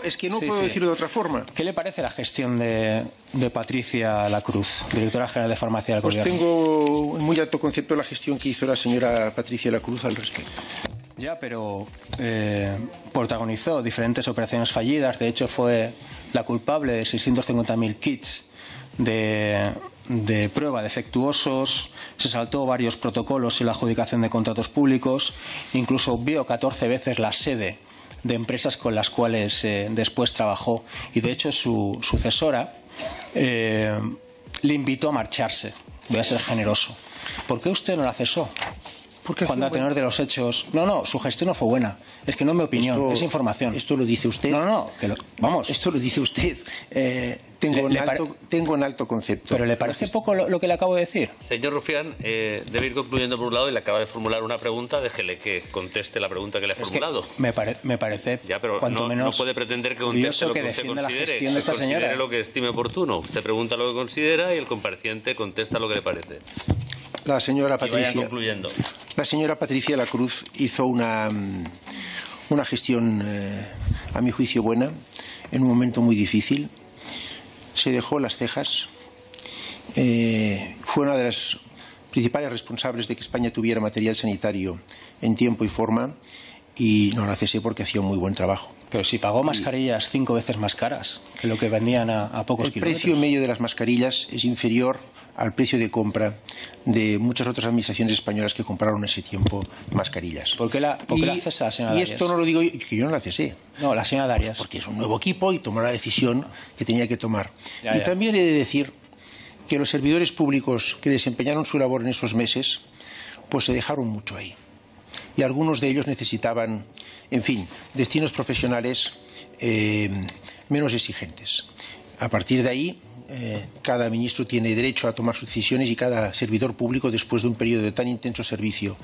Speaker 8: es que no puedo decirlo de otra forma.
Speaker 9: ¿Qué le parece la gestión de Patricia Lacruz, directora general de Farmacia del Gobierno?
Speaker 8: Tengo en muy alto concepto la gestión que hizo la señora Patricia Lacruz al respecto.
Speaker 9: Ya, pero protagonizó diferentes operaciones fallidas. De hecho, fue la culpable de 650.000 kits de prueba defectuosos, se saltó varios protocolos en la adjudicación de contratos públicos, incluso obvió 14 veces la sede de empresas con las cuales después trabajó, y de hecho su sucesora le invitó a marcharse. Voy a ser generoso. ¿Por qué usted no la cesó? Cuando a tenor de los hechos... No, su gestión no fue buena. Es que no es mi opinión, es información.
Speaker 8: ¿Esto lo dice usted?
Speaker 9: Vamos.
Speaker 8: Esto lo dice usted. Tengo en alto concepto.
Speaker 9: ¿Pero le parece poco lo que le acabo de decir?
Speaker 6: Señor Rufián, debe ir concluyendo por un lado, y le acaba de formular una pregunta. Déjele que conteste la pregunta que le ha formulado.
Speaker 9: Me parece...
Speaker 6: Ya, pero no puede pretender que conteste lo que usted considere. Considere lo que estime oportuno. Usted pregunta lo que considera y el compareciente contesta lo que le parece.
Speaker 8: La señora Patricia Lacruz hizo una gestión, a mi juicio, buena, en un momento muy difícil. Se dejó las cejas. Fue una de las principales responsables de que España tuviera material sanitario en tiempo y forma. y no la cesé porque hacía un muy buen trabajo.
Speaker 9: Pero si pagó mascarillas 5 veces más caras que lo que vendían a pocos kilómetros.
Speaker 8: El precio medio de las mascarillas es inferior al precio de compra de muchas otras administraciones españolas que compraron en ese tiempo mascarillas.
Speaker 9: ¿Por qué la cesa, señora Darias?
Speaker 8: Y esto no lo digo yo, que yo no la cesé.
Speaker 9: No, la señora Darias.
Speaker 8: Pues porque es un nuevo equipo y tomó la decisión que tenía que tomar.
Speaker 9: Ya.
Speaker 8: También he de decir que los servidores públicos que desempeñaron su labor en esos meses, pues se dejaron mucho ahí. Y algunos de ellos necesitaban, en fin, destinos profesionales menos exigentes. A partir de ahí, cada ministro tiene derecho a tomar sus decisiones y cada servidor público, después de un periodo de tan intenso servicio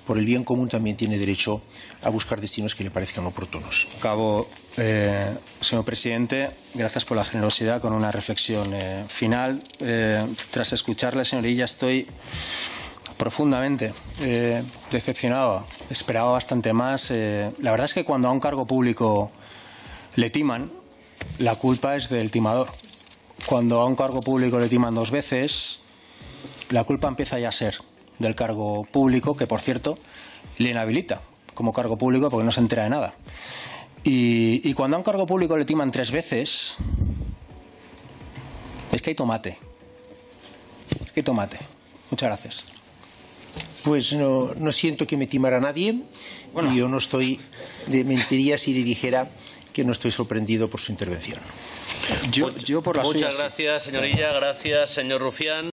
Speaker 8: por el bien común, también tiene derecho a buscar destinos que le parezcan oportunos.
Speaker 9: Acabo, señor presidente, gracias por la generosidad, con una reflexión final. Tras escucharle, señoría, estoy profundamente decepcionado. Esperaba bastante más. La verdad es que cuando a un cargo público le timan, la culpa es del timador. Cuando a un cargo público le timan 2 veces, la culpa empieza ya a ser del cargo público, que por cierto le inhabilita como cargo público porque no se entera de nada. Y cuando a un cargo público le timan 3 veces, es que hay tomate. ¿Qué tomate? Muchas gracias.
Speaker 8: Pues no siento que me timara nadie. Bueno, yo no estoy, mentiría si le dijera que no estoy sorprendido por su intervención.
Speaker 9: Yo por la
Speaker 6: Muchas
Speaker 9: suya,
Speaker 6: gracias, señorilla. Gracias, señor Rufián.